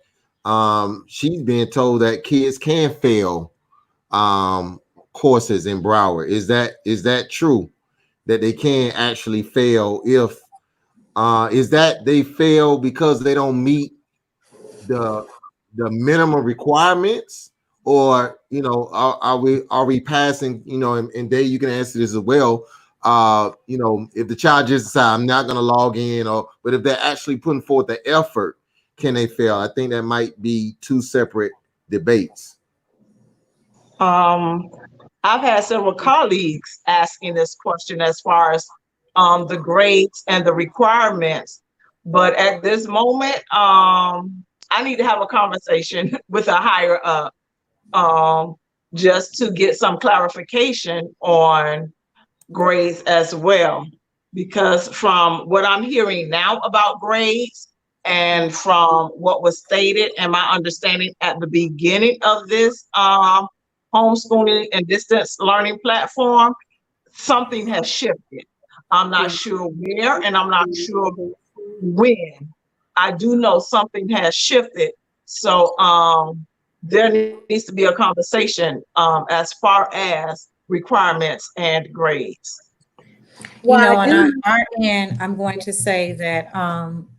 she's being told that kids can fail courses in Broward. Is that true? That they can actually fail if is that they fail because they don't meet the minimum requirements, or are we passing, and Dave, you can answer this as well, you know, if the child just decide I'm not going to log in, but if they're actually putting forth the effort, can they fail? I think that might be two separate debates. I've had several colleagues asking this question as far as the grades and the requirements, but at this moment, I need to have a conversation with a higher up, just to get some clarification on grades as well. Because from what I'm hearing now about grades and from what was stated and my understanding at the beginning of this homeschooling and distance learning platform, something has shifted. I'm not sure where and I'm not sure when. I do know something has shifted. So there needs to be a conversation as far as requirements and grades. You know, on our end, I'm going to say that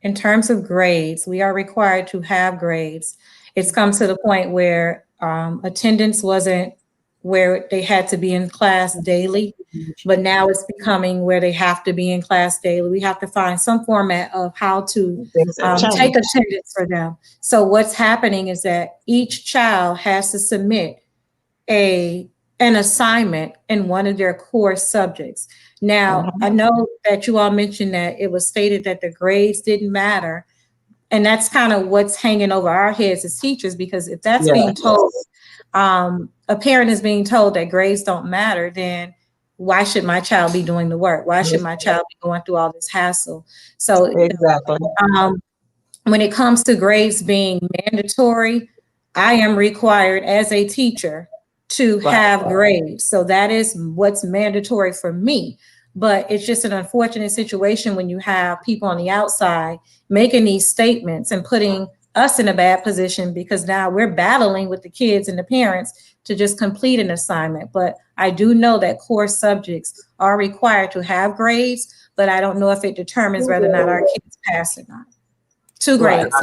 in terms of grades, we are required to have grades. It's come to the point where attendance wasn't where they had to be in class daily, but now it's becoming where they have to be in class daily. We have to find some format of how to take attendance for them. So what's happening is that each child has to submit an assignment in one of their core subjects. Now, I know that you all mentioned that it was stated that the grades didn't matter. And that's kind of what's hanging over our heads as teachers, because if that's being told, a parent is being told that grades don't matter, then why should my child be doing the work? Why should my child be going through all this hassle? So when it comes to grades being mandatory, I am required as a teacher to have grades. So that is what's mandatory for me. But it's just an unfortunate situation when you have people on the outside making these statements and putting us in a bad position, because now we're battling with the kids and the parents to just complete an assignment. But I do know that core subjects are required to have grades, but I don't know if it determines whether or not our kids pass or not. 2 grades,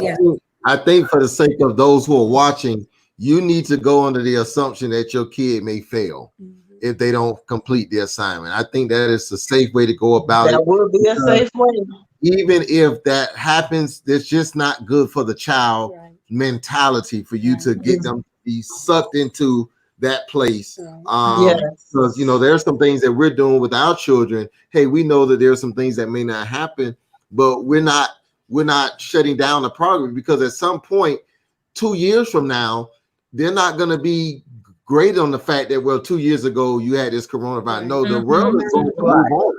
I think for the sake of those who are watching, you need to go under the assumption that your kid may fail if they don't complete the assignment. I think that is a safe way to go about it. That would be a safe way. Even if that happens, it's just not good for the child mentality for you to get them to be sucked into that place. Because, you know, there's some things that we're doing with our children. Hey, we know that there's some things that may not happen, but we're not shutting down the program, because at some point, 2 years from now, they're not going to be great on the fact that, well, 2 years ago you had this coronavirus. No, the world is going to move on.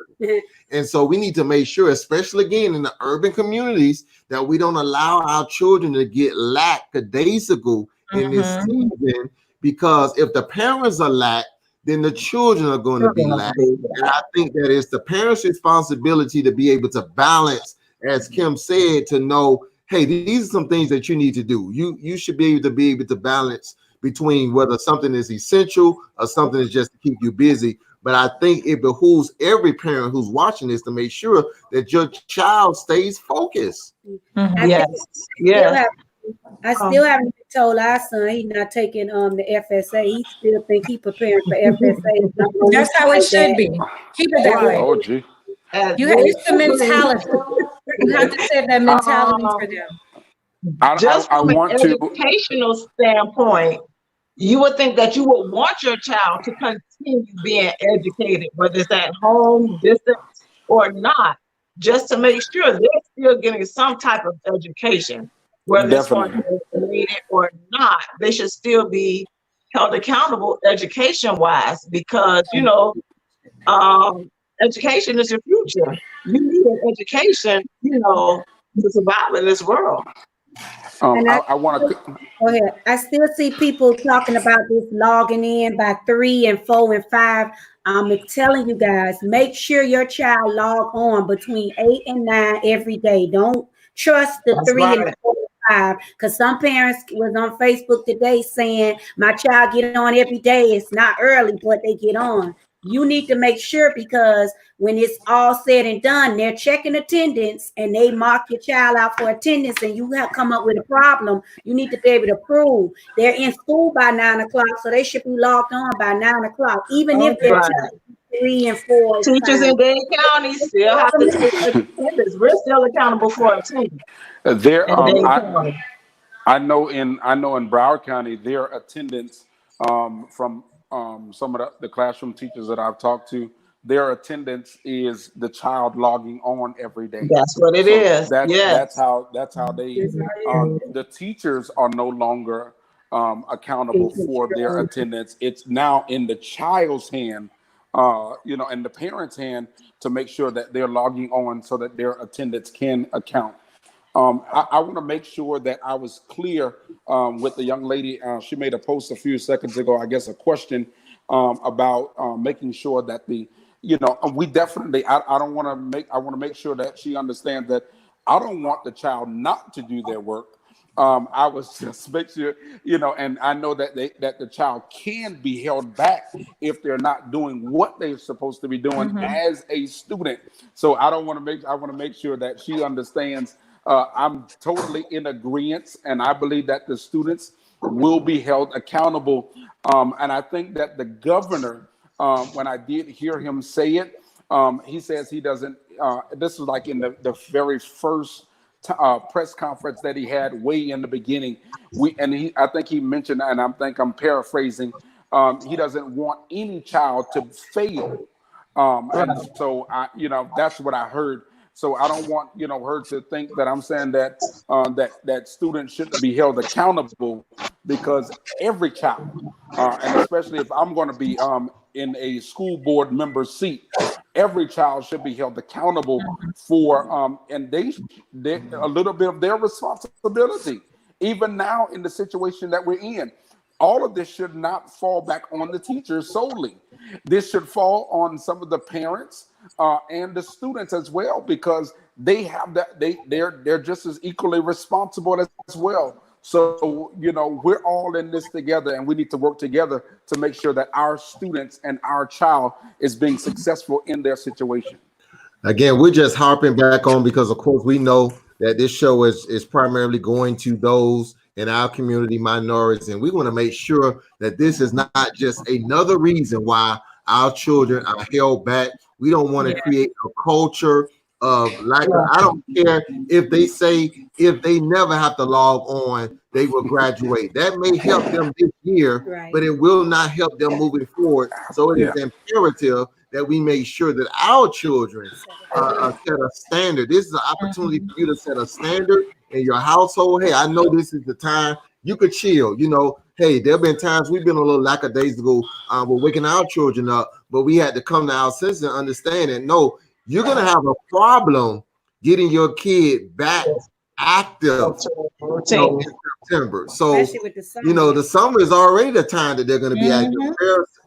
And so we need to make sure, especially again in the urban communities, that we don't allow our children to get lackadaisical in this season, because if the parents are lack, then the children are going to be lack. And I think that it's the parents' responsibility to be able to balance, as Kim said, to know, hey, these are some things that you need to do. You should be able to balance between whether something is essential or something is just to keep you busy. But I think it behooves every parent who's watching this to make sure that your child stays focused. I still haven't been told our son he's not taking the FSA. He still think he preparing for FSA. That's how it should be. Keep it that way. Oh, gee. It's the mentality. You have to set that mentality for them. Just from an educational standpoint, you would think that you would want your child to continue being educated, whether it's at home, distance, or not, just to make sure they're still getting some type of education, whether it's going to be related or not. They should still be held accountable education-wise, because, you know, education is your future. You need an education, you know, to survive in this world. I want to go ahead. I still see people talking about this logging in by 3 and 4 and 5. I'm telling you guys, make sure your child log on between 8 and 9 every day. Don't trust the 3 and 4 and 5, because some parents was on Facebook today saying my child get on every day. It's not early, but they get on. You need to make sure, because when it's all said and done, they're checking attendance and they mark your child out for attendance, and you have come up with a problem. You need to be able to prove they're in school by 9 o'clock, so they should be logged on by 9 o'clock, even if they're 3 and 4 is Teachers kind in of Dade County still have to take attendance. We're still accountable for attendance There, in Dade County. I know in Broward County, their attendance from some of the classroom teachers that I've talked to, their attendance is the child logging on every day. That's what it is. That's how they is how it is. the teachers are no longer accountable for their attendance. It's now in the child's hand, in the parent's hand to make sure that they're logging on so that their attendance can account. I want to make sure that I was clear with the young lady. She made a post a few seconds ago, I guess a question about making sure that we definitely, I want to make sure that she understands that I don't want the child not to do their work. I was just make sure, and I know that that the child can be held back if they're not doing what they're supposed to be doing as a student. So I want to make sure that she understands. I'm totally in agreement, and I believe that the students will be held accountable. And I think that the governor, when I did hear him say it, he says he doesn't. This was like in the very first press conference that he had way in the beginning. I think he mentioned, and I'm paraphrasing. He doesn't want any child to fail, and so that's what I heard. So I don't want her to think that I'm saying that that students shouldn't be held accountable, because every child, and especially if I'm going to be in a school board member seat, every child should be held accountable for and they a little bit of their responsibility. Even now in the situation that we're in, all of this should not fall back on the teachers solely. This should fall on some of the parents and the students as well, because they have that they're just as equally responsible as well. So we're all in this together, and we need to work together to make sure that our students and our child is being successful in their situation. Again, we're just harping back on because, of course, we know that this show is primarily going to those in our community, minorities, and we want to make sure that this is not just another reason why our children are held back. We don't want to create a culture of lack of, I don't care if they say if they never have to log on, they will graduate. That may help them this year, but it will not help them moving forward. So it is imperative that we make sure that our children set a standard. This is an opportunity for you to set a standard in your household. Hey, I know this is the time you could chill. Hey, there have been times we've been a little lackadaisical with waking our children up, but we had to come to our senses and understand that no, you're going to have a problem getting your kid back active in September. So, the summer is already the time that they're going to be active.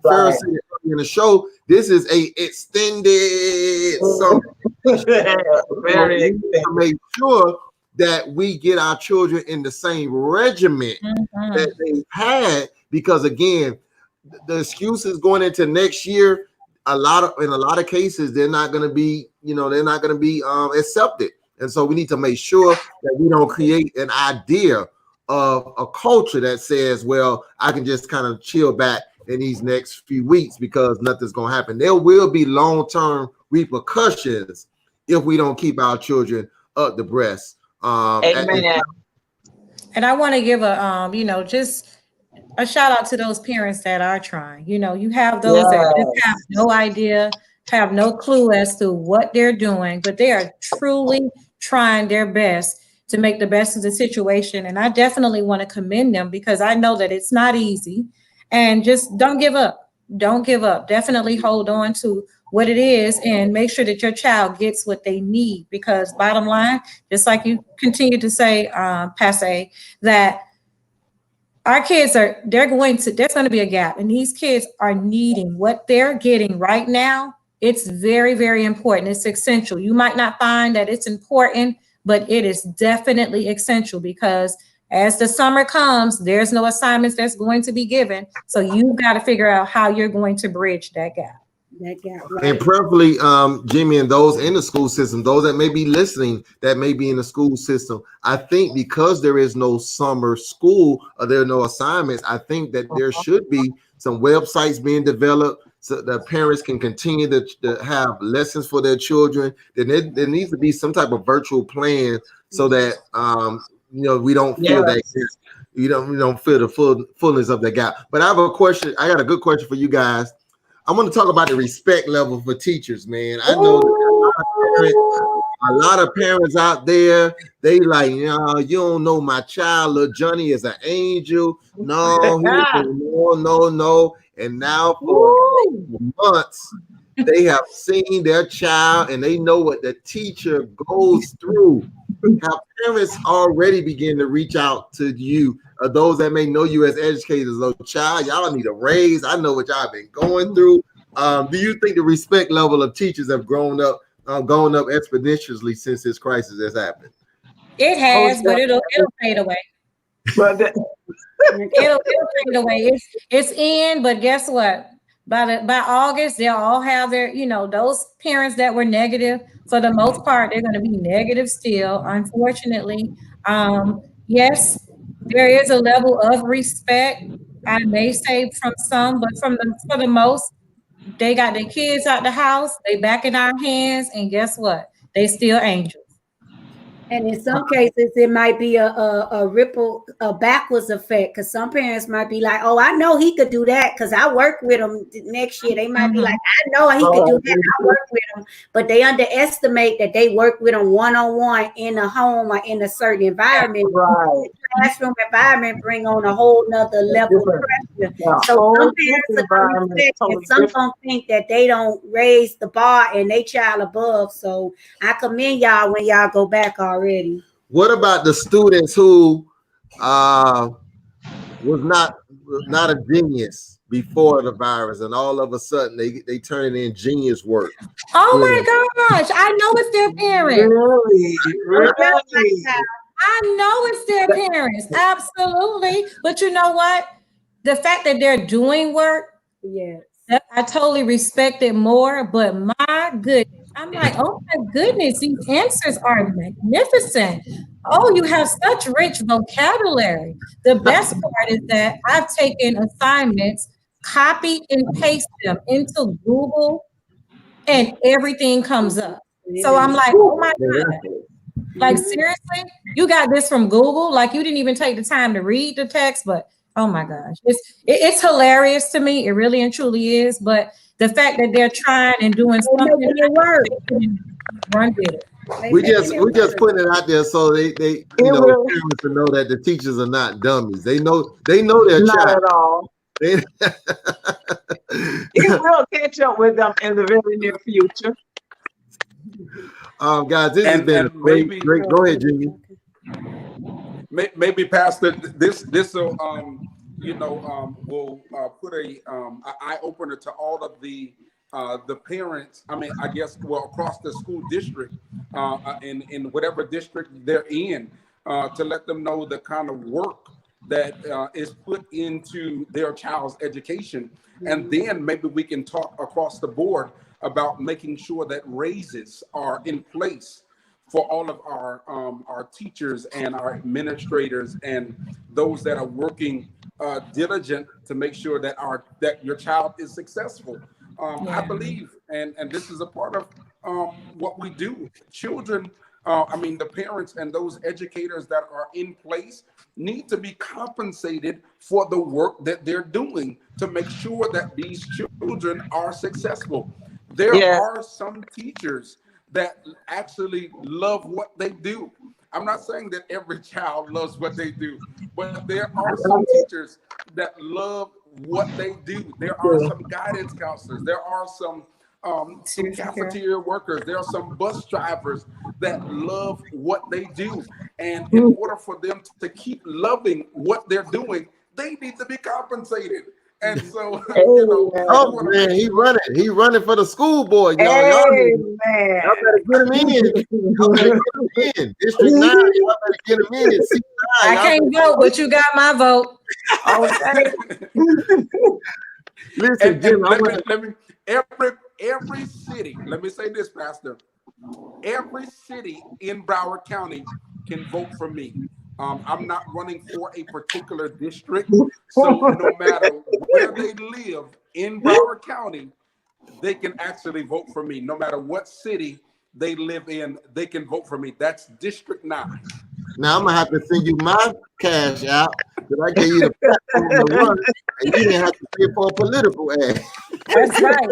Farrah said in the show, this is a extended summer. Very extended. To make sure that we get our children in the same regiment that they had, because again, the excuses going into next year, in a lot of cases, they're not going to be, accepted. And so we need to make sure that we don't create an idea of a culture that says, well, I can just kind of chill back in these next few weeks because nothing's going to happen. There will be long-term repercussions if we don't keep our children up the breast. Amen. And I want to give just a shout out to those parents that are trying. You have those that just have no idea, have no clue as to what they're doing, but they are truly trying their best to make the best of the situation. And I definitely want to commend them, because I know that it's not easy. And just don't give up. Don't give up. Definitely hold on to what it is and make sure that your child gets what they need, because bottom line, just like you continue to say, Passe, that our kids there's going to be a gap, and these kids are needing what they're getting right now. It's very, very important. It's essential. You might not find that it's important, but it is definitely essential, because as the summer comes, there's no assignments that's going to be given. So you've got to figure out how you're going to bridge that gap. And preferably, Jimmy, and those in the school system, those that may be listening, that may be in the school system, I think because there is no summer school or there are no assignments, I think that there should be some websites being developed, so the parents can continue to have lessons for their children, then there needs to be some type of virtual plan so that we don't feel that we don't feel the fullness of the gap. But I have a question. I got a good question for you guys. I'm going to talk about the respect level for teachers, man. I know that a lot of parents out there, they like, you don't know my child, little Johnny is an angel. No, no. And now for months, they have seen their child and they know what the teacher goes through. Have parents already begin to reach out to you, those that may know you as educators? Oh, child, y'all need a raise. I know what y'all been going through. Do you think the respect level of teachers have gone up exponentially since this crisis has happened? It has, but it'll fade away. But it'll fade away. It's in, but guess what? By August, they'll all have their, those parents that were negative, for the most part, they're going to be negative still, unfortunately. Yes, there is a level of respect, I may say, from some, but for the most, they got their kids out the house, they back in our hands, and guess what? They still angels. And in some cases, it might be a ripple, a backwards effect, because some parents might be like, oh, I know he could do that because I work with him next year. They might be like, I know he could do that. I work with him. But they underestimate that they work with them one-on-one in a home or in a certain environment. Right. The classroom environment bring on a whole nother level of pressure. Yeah. So some parents are respect, and some don't think that they don't raise the bar and they child above. So I commend y'all when y'all go back already. What about the students who was not a genius before the virus, and all of a sudden they turn in genius work? Oh my gosh, I know it's their parents. Really? I know it's their parents, absolutely. But you know what? The fact that they're doing work, yes, I totally respect it more. But my goodness, I'm like, oh my goodness, these answers are magnificent. Oh, you have such rich vocabulary. The best part is that I've taken assignments, copy and paste them into Google, and everything comes up. So I'm like, oh my God. Like, seriously, you got this from Google? Like, you didn't even take the time to read the text, but oh my gosh, it's hilarious to me. It really and truly is. But the fact that they're trying and doing something, run with it. We just putting it out there so they parents to know that the teachers are not dummies. They know their not child. At all. It will catch up with them in the very near future. Guys, this has been great. Go ahead, Jimmy. Maybe, Pastor, this will will put a eye opener to all of the parents. I mean, I guess across the school district, in whatever district they're in, to let them know the kind of work that is put into their child's education, and then maybe we can talk across the board about making sure that raises are in place for all of our teachers and our administrators and those that are working diligent to make sure that your child is successful. I believe, and this is a part of what we do. Children, the parents and those educators that are in place need to be compensated for the work that they're doing to make sure that these children are successful. There are some teachers that actually love what they do. I'm not saying that every child loves what they do, but there are some teachers that love what they do. There are some guidance counselors. There are some cafeteria workers. There are some bus drivers that love what they do. And in order for them to keep loving what they're doing, they need to be compensated. And so, oh man, he running for the school board, y'all. Y'all better get him in. Y'all better get him in. District 9, y'all better get him in. I can't vote, but you got my vote. Okay. Listen, Jim, every city, let me say this, Pastor. Every city in Broward County can vote for me. I'm not running for a particular district. So no matter where they live in Broward County, they can actually vote for me. No matter what city they live in, they can vote for me. That's District 9. Now I'm gonna have to send you my cash out because I gave you the platform to run, and you didn't have to pay for a political ad. That's right.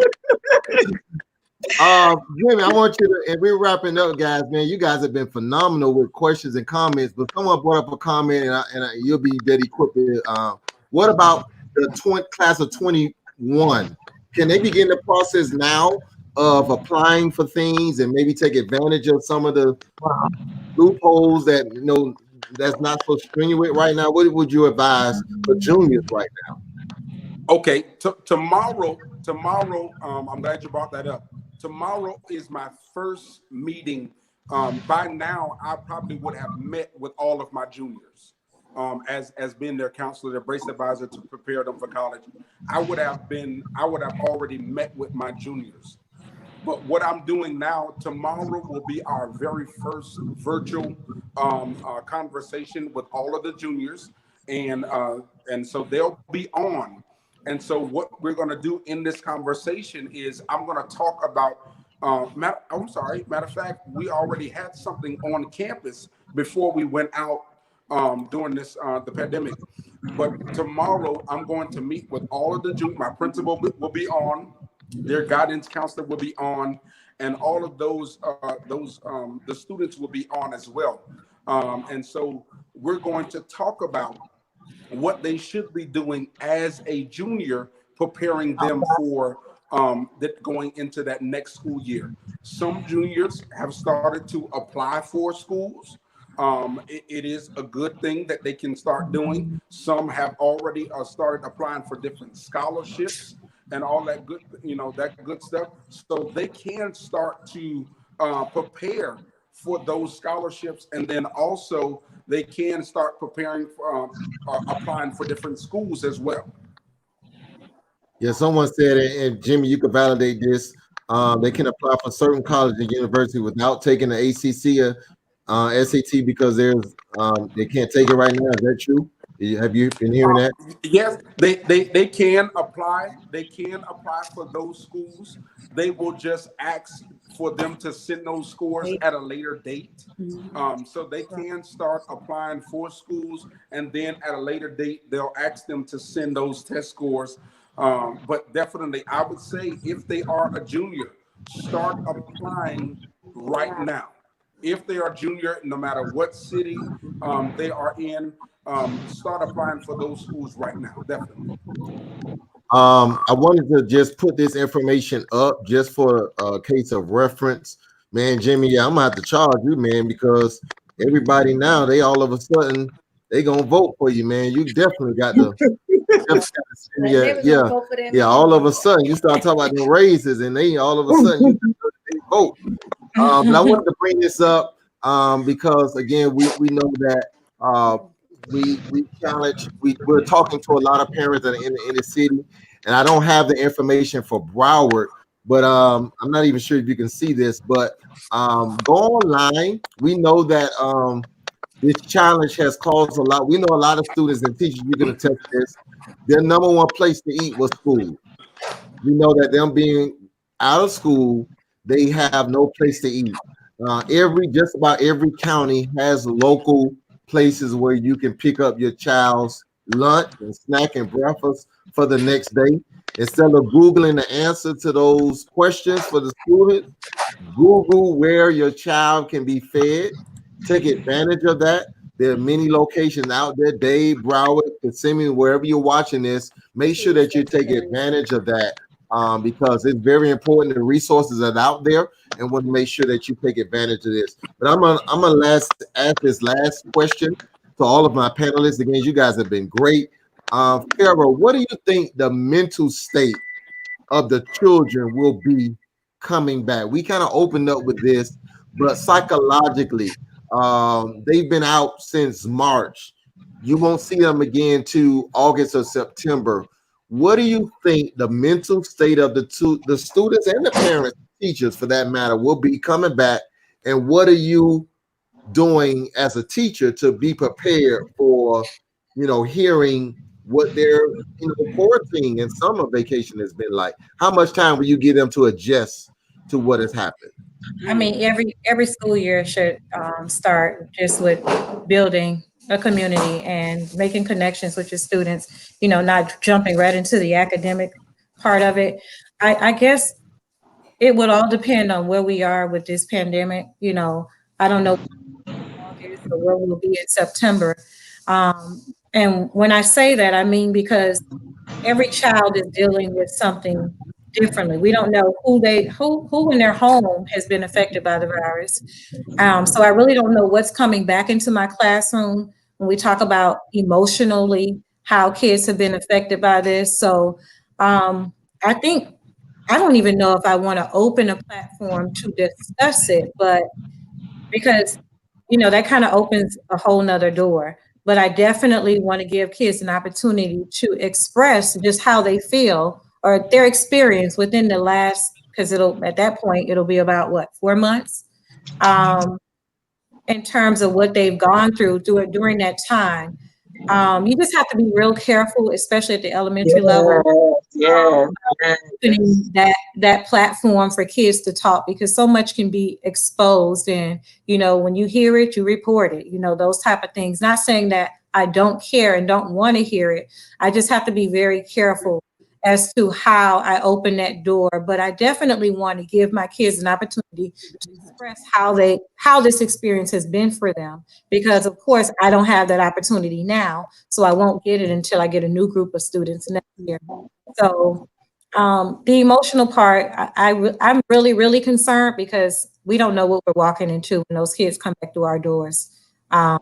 Jimmy, I want you to, and we're wrapping up, guys. Man, you guys have been phenomenal with questions and comments. But someone brought up a comment, and you'll be dead equipped. What about the class of 21? Can they begin the process now of applying for things and maybe take advantage of some of the loopholes that that's not so strenuous right now? What would you advise for juniors right now? Okay, tomorrow, I'm glad you brought that up. Tomorrow is my first meeting. By now, I probably would have met with all of my juniors as being their counselor, their brace advisor to prepare them for college. I would have already met with my juniors. But what I'm doing now, tomorrow will be our very first virtual conversation with all of the juniors, and so they'll be on. And so what we're going to do in this conversation is I'm going to talk about. Matter of fact, we already had something on campus before we went out during this the pandemic. But tomorrow I'm going to meet with all of the juniors. My principal will be on. Their guidance counselor will be on, and all of those the students will be on as well. And so we're going to talk about what they should be doing as a junior, preparing them for that going into that next school year. Some juniors have started to apply for schools. It is a good thing that they can start doing. Some have already started applying for different scholarships and all that good, that good stuff. So they can start to prepare for those scholarships, and then also they can start preparing for applying for different schools as well. Yeah, someone said, and Jimmy, you could validate this. They can apply for certain college and university without taking the ACC or SAT because they can't take it right now. Is that true? Have you been hearing that? Yes, they can apply. They can apply for those schools. They will just ask for them to send those scores at a later date. So they can start applying for schools, and then at a later date, they'll ask them to send those test scores. But definitely, I would say if they are a junior, start applying right now. If they are junior, no matter what city they are in, start applying for those schools right now, definitely. I wanted to just put this information up just for a case of reference. Man, Jimmy, I'm gonna have to charge you, man, because everybody now, they all of a sudden, they gonna vote for you, man. You definitely got to all of a sudden you start talking about the raises, and they all of a sudden they vote. But I wanted to bring this up because again, we know that we challenge. We're talking to a lot of parents in the city, and I don't have the information for Broward, but I'm not even sure if you can see this. But go online. We know that this challenge has caused a lot. We know a lot of students and teachers. You're going to test this. Their number one place to eat was school. We know that them being out of school, they have no place to eat. Just about every county has local places where you can pick up your child's lunch and snack and breakfast for the next day. Instead of Googling the answer to those questions for the student, Google where your child can be fed. Take advantage of that. There are many locations out there, Dave, Broward, Kissimmee, wherever you're watching this. Make sure that you take advantage of that because it's very important. The resources are out there, and want to make sure that you take advantage of this. But I'm gonna ask this last question to all of my panelists. Again, you guys have been great. Farrah, what do you think the mental state of the children will be coming back? We kind of opened up with this, but psychologically, they've been out since March. You won't see them again to August or September. What do you think the mental state of the students and the parents, teachers for that matter, will be coming back? And what are you doing as a teacher to be prepared for, hearing what their, quarantine and summer vacation has been like? How much time will you give them to adjust to what has happened? I mean, every school year should start just with building a community and making connections with your students. Not jumping right into the academic part of it. I guess it would all depend on where we are with this pandemic. I don't know August or where we'll be in September. And when I say that, I mean because every child is dealing with something differently. We don't know who in their home has been affected by the virus. So I really don't know what's coming back into my classroom when we talk about emotionally how kids have been affected by this. So I think I don't even know if I want to open a platform to discuss it, but because that kind of opens a whole nother door. But I definitely want to give kids an opportunity to express just how they feel or their experience within the last, because at that point it'll be about what, 4 months, in terms of what they've gone through during that time. You just have to be real careful, especially at the elementary level, Yes, yes, opening that platform for kids to talk, because so much can be exposed. And when you hear it, you report it, those type of things. Not saying that I don't care and don't want to hear it. I just have to be very careful as to how I open that door. But I definitely want to give my kids an opportunity to express how this experience has been for them, because of course I don't have that opportunity now, so I won't get it until I get a new group of students next year. So the emotional part, I'm really, really concerned because we don't know what we're walking into when those kids come back through our doors. Um,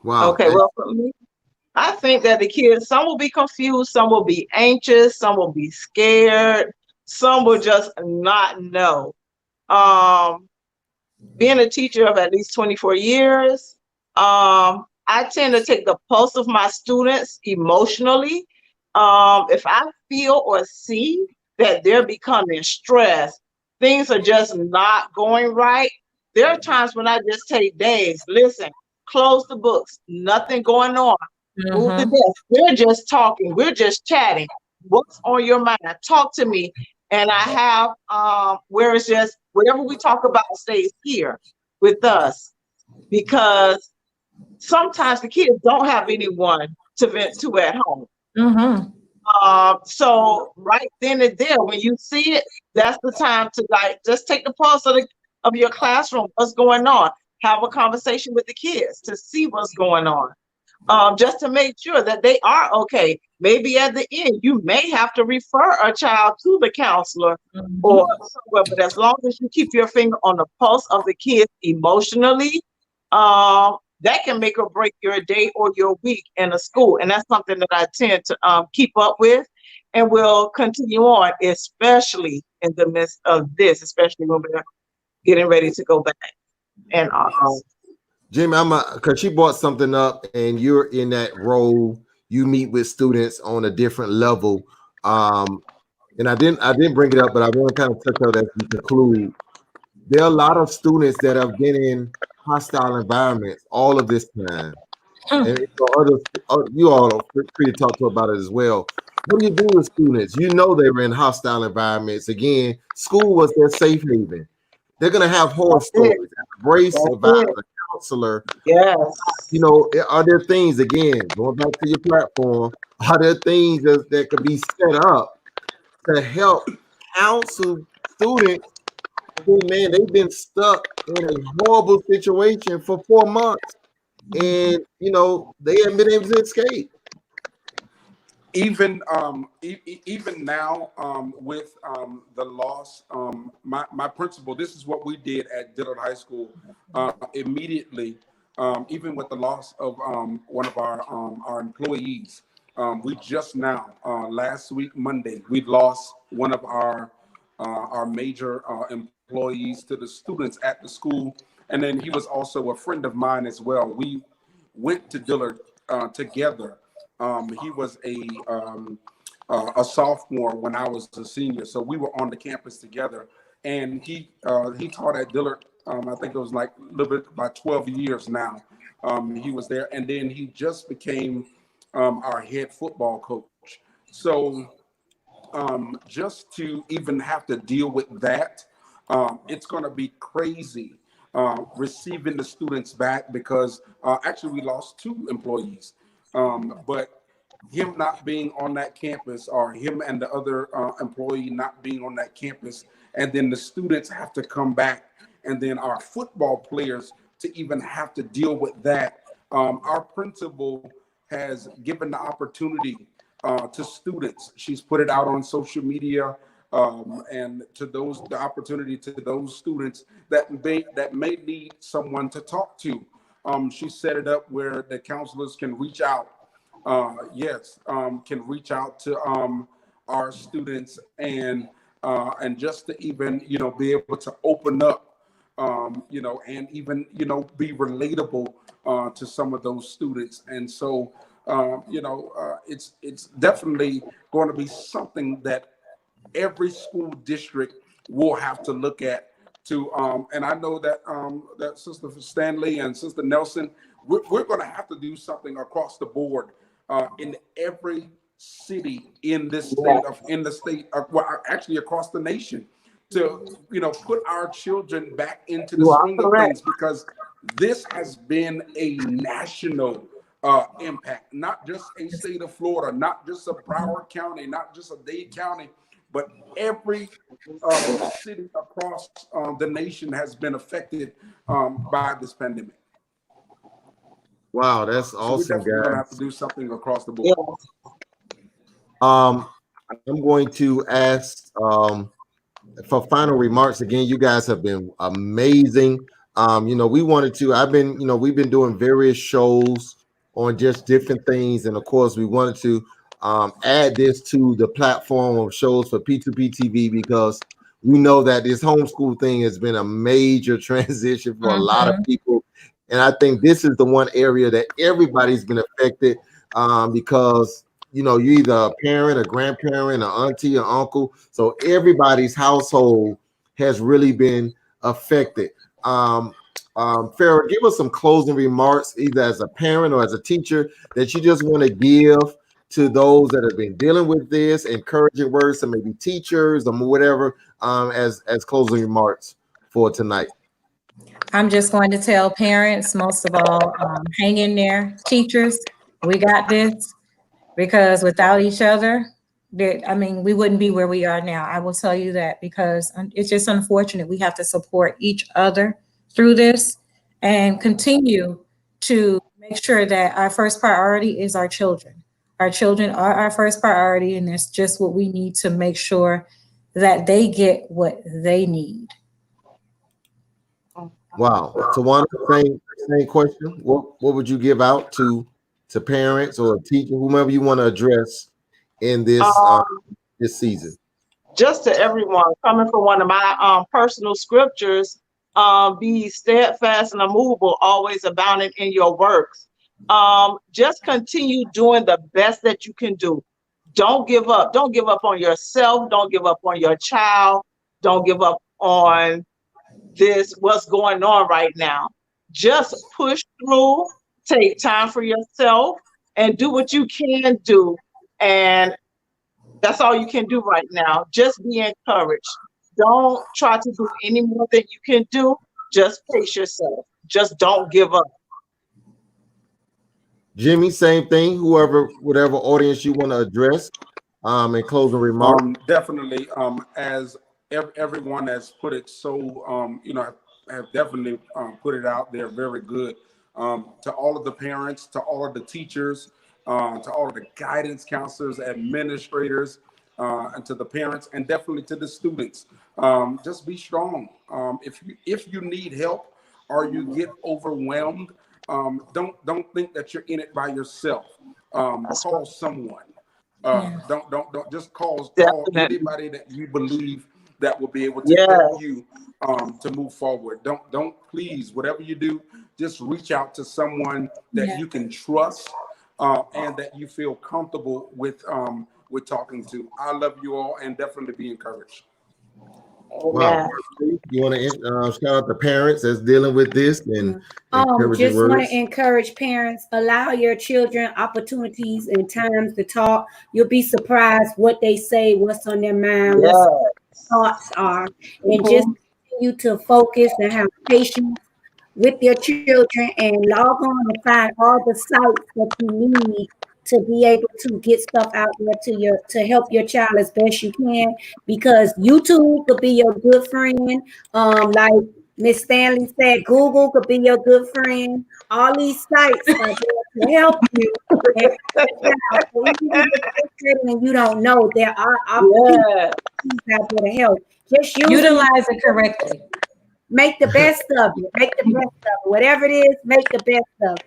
Wow. Okay, well, for me, I think that the kids, some will be confused, some will be anxious, some will be scared, some will just not know. Um, Being a teacher of at least 24 years, I tend to take the pulse of my students emotionally. If I feel or see that they're becoming stressed, things are just not going right, there are times when I just take days. Listen, close the books, nothing going on. Move the mhm. desk. We're just talking. We're just chatting. What's on your mind? Talk to me. And I have where it's just whatever we talk about stays here with us, because sometimes the kids don't have anyone to vent to at home. Mhm. So right then and there, when you see it, that's the time to like just take the pulse of your classroom. What's going on? Have a conversation with the kids to see what's going on, just to make sure that they are okay. Maybe at the end, you may have to refer a child to the counselor or Mhm. somewhere, but as long as you keep your finger on the pulse of the kids emotionally, that can make or break your day or your week in a school. And that's something that I tend to keep up with and will continue on, especially in the midst of this, especially when we're getting ready to go back in August. Jimmy, because she brought something up, and you're in that role. You meet with students on a different level, and I didn't bring it up, but I want to kind of touch on that as we conclude. There are a lot of students that have been in hostile environments all of this time, and you all are free to talk to about it as well. What do you do with students? They were in hostile environments. Again, school was their safe haven. They're gonna have horror That's it. stories. Brace That's advisor, it. counselor. Yes. Are there things, again, going back to your platform, are there things that could be set up to help counsel students who, man, they've been stuck in a horrible situation for 4 months, and they haven't been able to escape? Even now, with the loss, my principal, this is what we did at Dillard High School immediately. Even with the loss of one of our employees, we just now last week Monday we lost one of our major employees to the students at the school, and then he was also a friend of mine as well. We went to Dillard together. He was a sophomore when I was a senior, so we were on the campus together. And he taught at Dillard I think it was like a little bit about 12 years now. He was there, and then he just became our head football coach. So just to even have to deal with that, it's going to be crazy receiving the students back because actually we lost 2 employees. But him not being on that campus, or him and the other employee not being on that campus, and then the students have to come back, and then our football players to even have to deal with that. Our principal has given the opportunity to students. She's put it out on social media, and to those, the opportunity to those students that may need someone to talk to. She set it up where the counselors can reach out. Can reach out to our students, and just to even be able to open up, and even be relatable to some of those students. And so it's definitely going to be something that every school district will have to look at. And I know that that Sister Stanley and Sister Nelson, we're going to have to do something across the board in every city in this state well, actually across the nation, to put our children back into the You are swing of correct. things, because this has been a national impact, not just a state of Florida, not just a Broward County, not just a Dade County, but every city across the nation has been affected by this pandemic. Wow, that's So we're awesome, definitely going to have to guys. do something across the board. Yes. Um, I'm going to ask for final remarks again. You guys have been amazing. We wanted to. We've been doing various shows on just different things, and of course, we wanted to add this to the platform of shows for P2P TV, because we know that this homeschool thing has been a major transition for a lot of people, and I think this is the one area that everybody's been affected, because you're either a parent, a grandparent, an auntie, or uncle. So everybody's household has really been affected. Farrah, give us some closing remarks, either as a parent or as a teacher, that you just want to give to those that have been dealing with this, encouraging words to maybe teachers or whatever, as closing remarks for tonight. I'm just going to tell parents, most of all, hang in there. Teachers, we got this, because without each other, we wouldn't be where we are now. I will tell you that, because it's just unfortunate. We have to support each other through this and continue to make sure that our first priority is our children. Our children are our first priority, and it's just what we need to make sure that they get what they need. Wow. So one same question. What would you give out to parents or teachers, whomever you want to address in this Um, this season? just to everyone, coming from one of my personal scriptures, be steadfast and immovable, always abounding in your works. Just continue doing the best that you can do. Don't give up. Don't give up on yourself. Don't give up on your child. Don't give up on what's going on right now. Just push through, take time for yourself, and do what you can do. And that's all you can do right now. Just be encouraged. Don't try to do any more than you can do. Just pace yourself. Just don't give up. Jimmy, same thing. Whatever audience you want to address, in closing remarks. Definitely, as everyone has put it so, have definitely put it out there very good. To all of the parents, to all of the teachers, to all of the guidance counselors, administrators, and to the parents, and definitely to the students. Just be strong. If you need help or you get overwhelmed, don't think that you're in it by yourself. Call someone. Don't just call Definitely. anybody that you believe that will be able to Yes. help you to move forward. Don't please, whatever you do, just reach out to someone that you can trust, and that you feel comfortable with talking to. I love you all, and definitely be encouraged. Wow. You want to shout out the parents that's dealing with this and encouraging Just want words? to encourage parents, allow your children opportunities and times to talk. You'll be surprised what they say, what's on their mind, what Yeah. thoughts are, and just continue to focus and have patience with your children and log on and find all the sites that you need to be able to get stuff out there to help your child as best you can, because YouTube could be your good friend. Like Miss Stanley said, Google could be your good friend. All these sites are there to help you and help your child. So even if you're frustrated and you don't know, there are opportunities Yeah. out there to help. Just use Utilize it correctly. Make the best of it. Make the best of it. Whatever it is, make the best of it.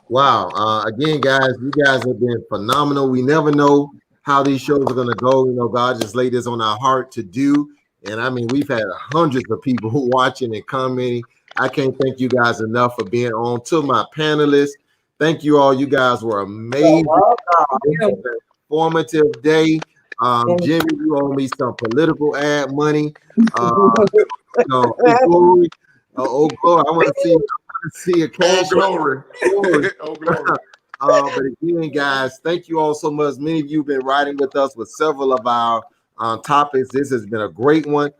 Wow. Again, guys, you guys have been phenomenal. We never know how these shows are going to go. You know, God just laid this on our heart to do. And I mean, we've had hundreds of people watching and commenting. I can't thank you guys enough for being on. To my panelists, thank you all. You guys were amazing. Informative day. Jimmy, you owe me some political ad money. No, glory. Oh, glory. I want to see a cash. Glory. Glory. Oh, glory. But again, guys, thank you all so much. Many of you have been riding with us with several of our topics. This has been a great one.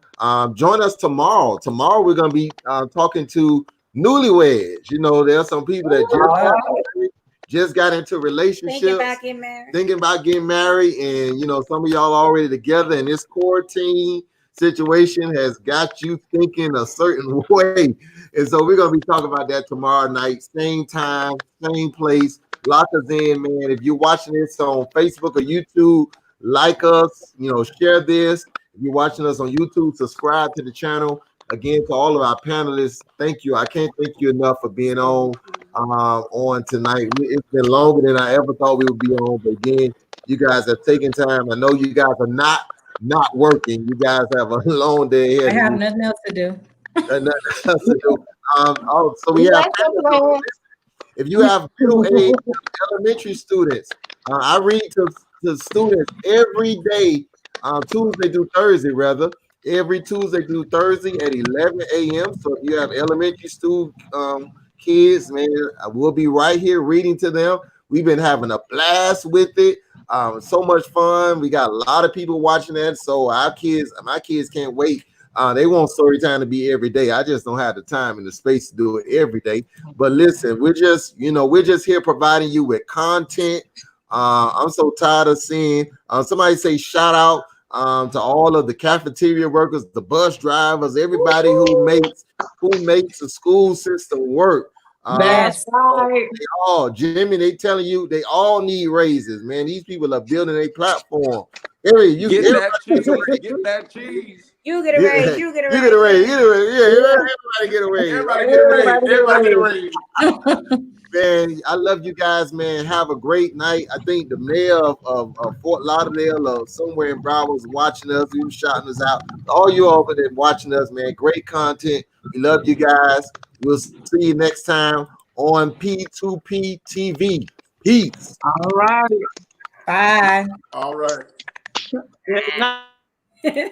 Join us tomorrow. Tomorrow we're going to be talking to newlyweds. You know, there are some people that just got into relationships, thinking about getting married, and you know, some of y'all already together, and this quarantine situation has got you thinking a certain way. And so we're gonna be talking about that tomorrow night, same time, same place. Lock us in, man. If you're watching this on Facebook or YouTube, like us, you know, share this. If you're watching us on YouTube, subscribe to the channel. Again, to all of our panelists, thank you. I can't thank you enough for being on tonight. It's been longer than I ever thought we would be on, but again, you guys have taken time. I know you guys are not working. You guys have a long day ahead. I have nothing else to do. Nothing else to do. So we have. If you have middle-aged elementary students, I read to students every day, Tuesday through Thursday, rather. Every Tuesday through Thursday at 11 a.m. So if you have elementary school kids, man, I will be right here reading to them. We've been having a blast with it. So much fun. We got a lot of people watching that. So my kids can't wait. They want story time to be every day. I just don't have the time and the space to do it every day. But listen, we're just here providing you with content. I'm so tired of seeing somebody say shout out to all of the cafeteria workers, the bus drivers, everybody who makes the school system work. That's right. They all, Jimmy, they telling you they all need raises, man. These people are building a platform. You Get that cheese. Get that cheese. You get a raise. You get a raise. You get a raise. Yeah, everybody get a raise. Everybody get a raise. Everybody get a raise. Man, I love you guys, man. Have a great night. I think the mayor of Fort Lauderdale or somewhere in Broward is watching us. He was shouting us out. All you over there watching us, man. Great content. We love you guys. We'll see you next time on P2P TV. Peace. All right. Bye. All right. Good night.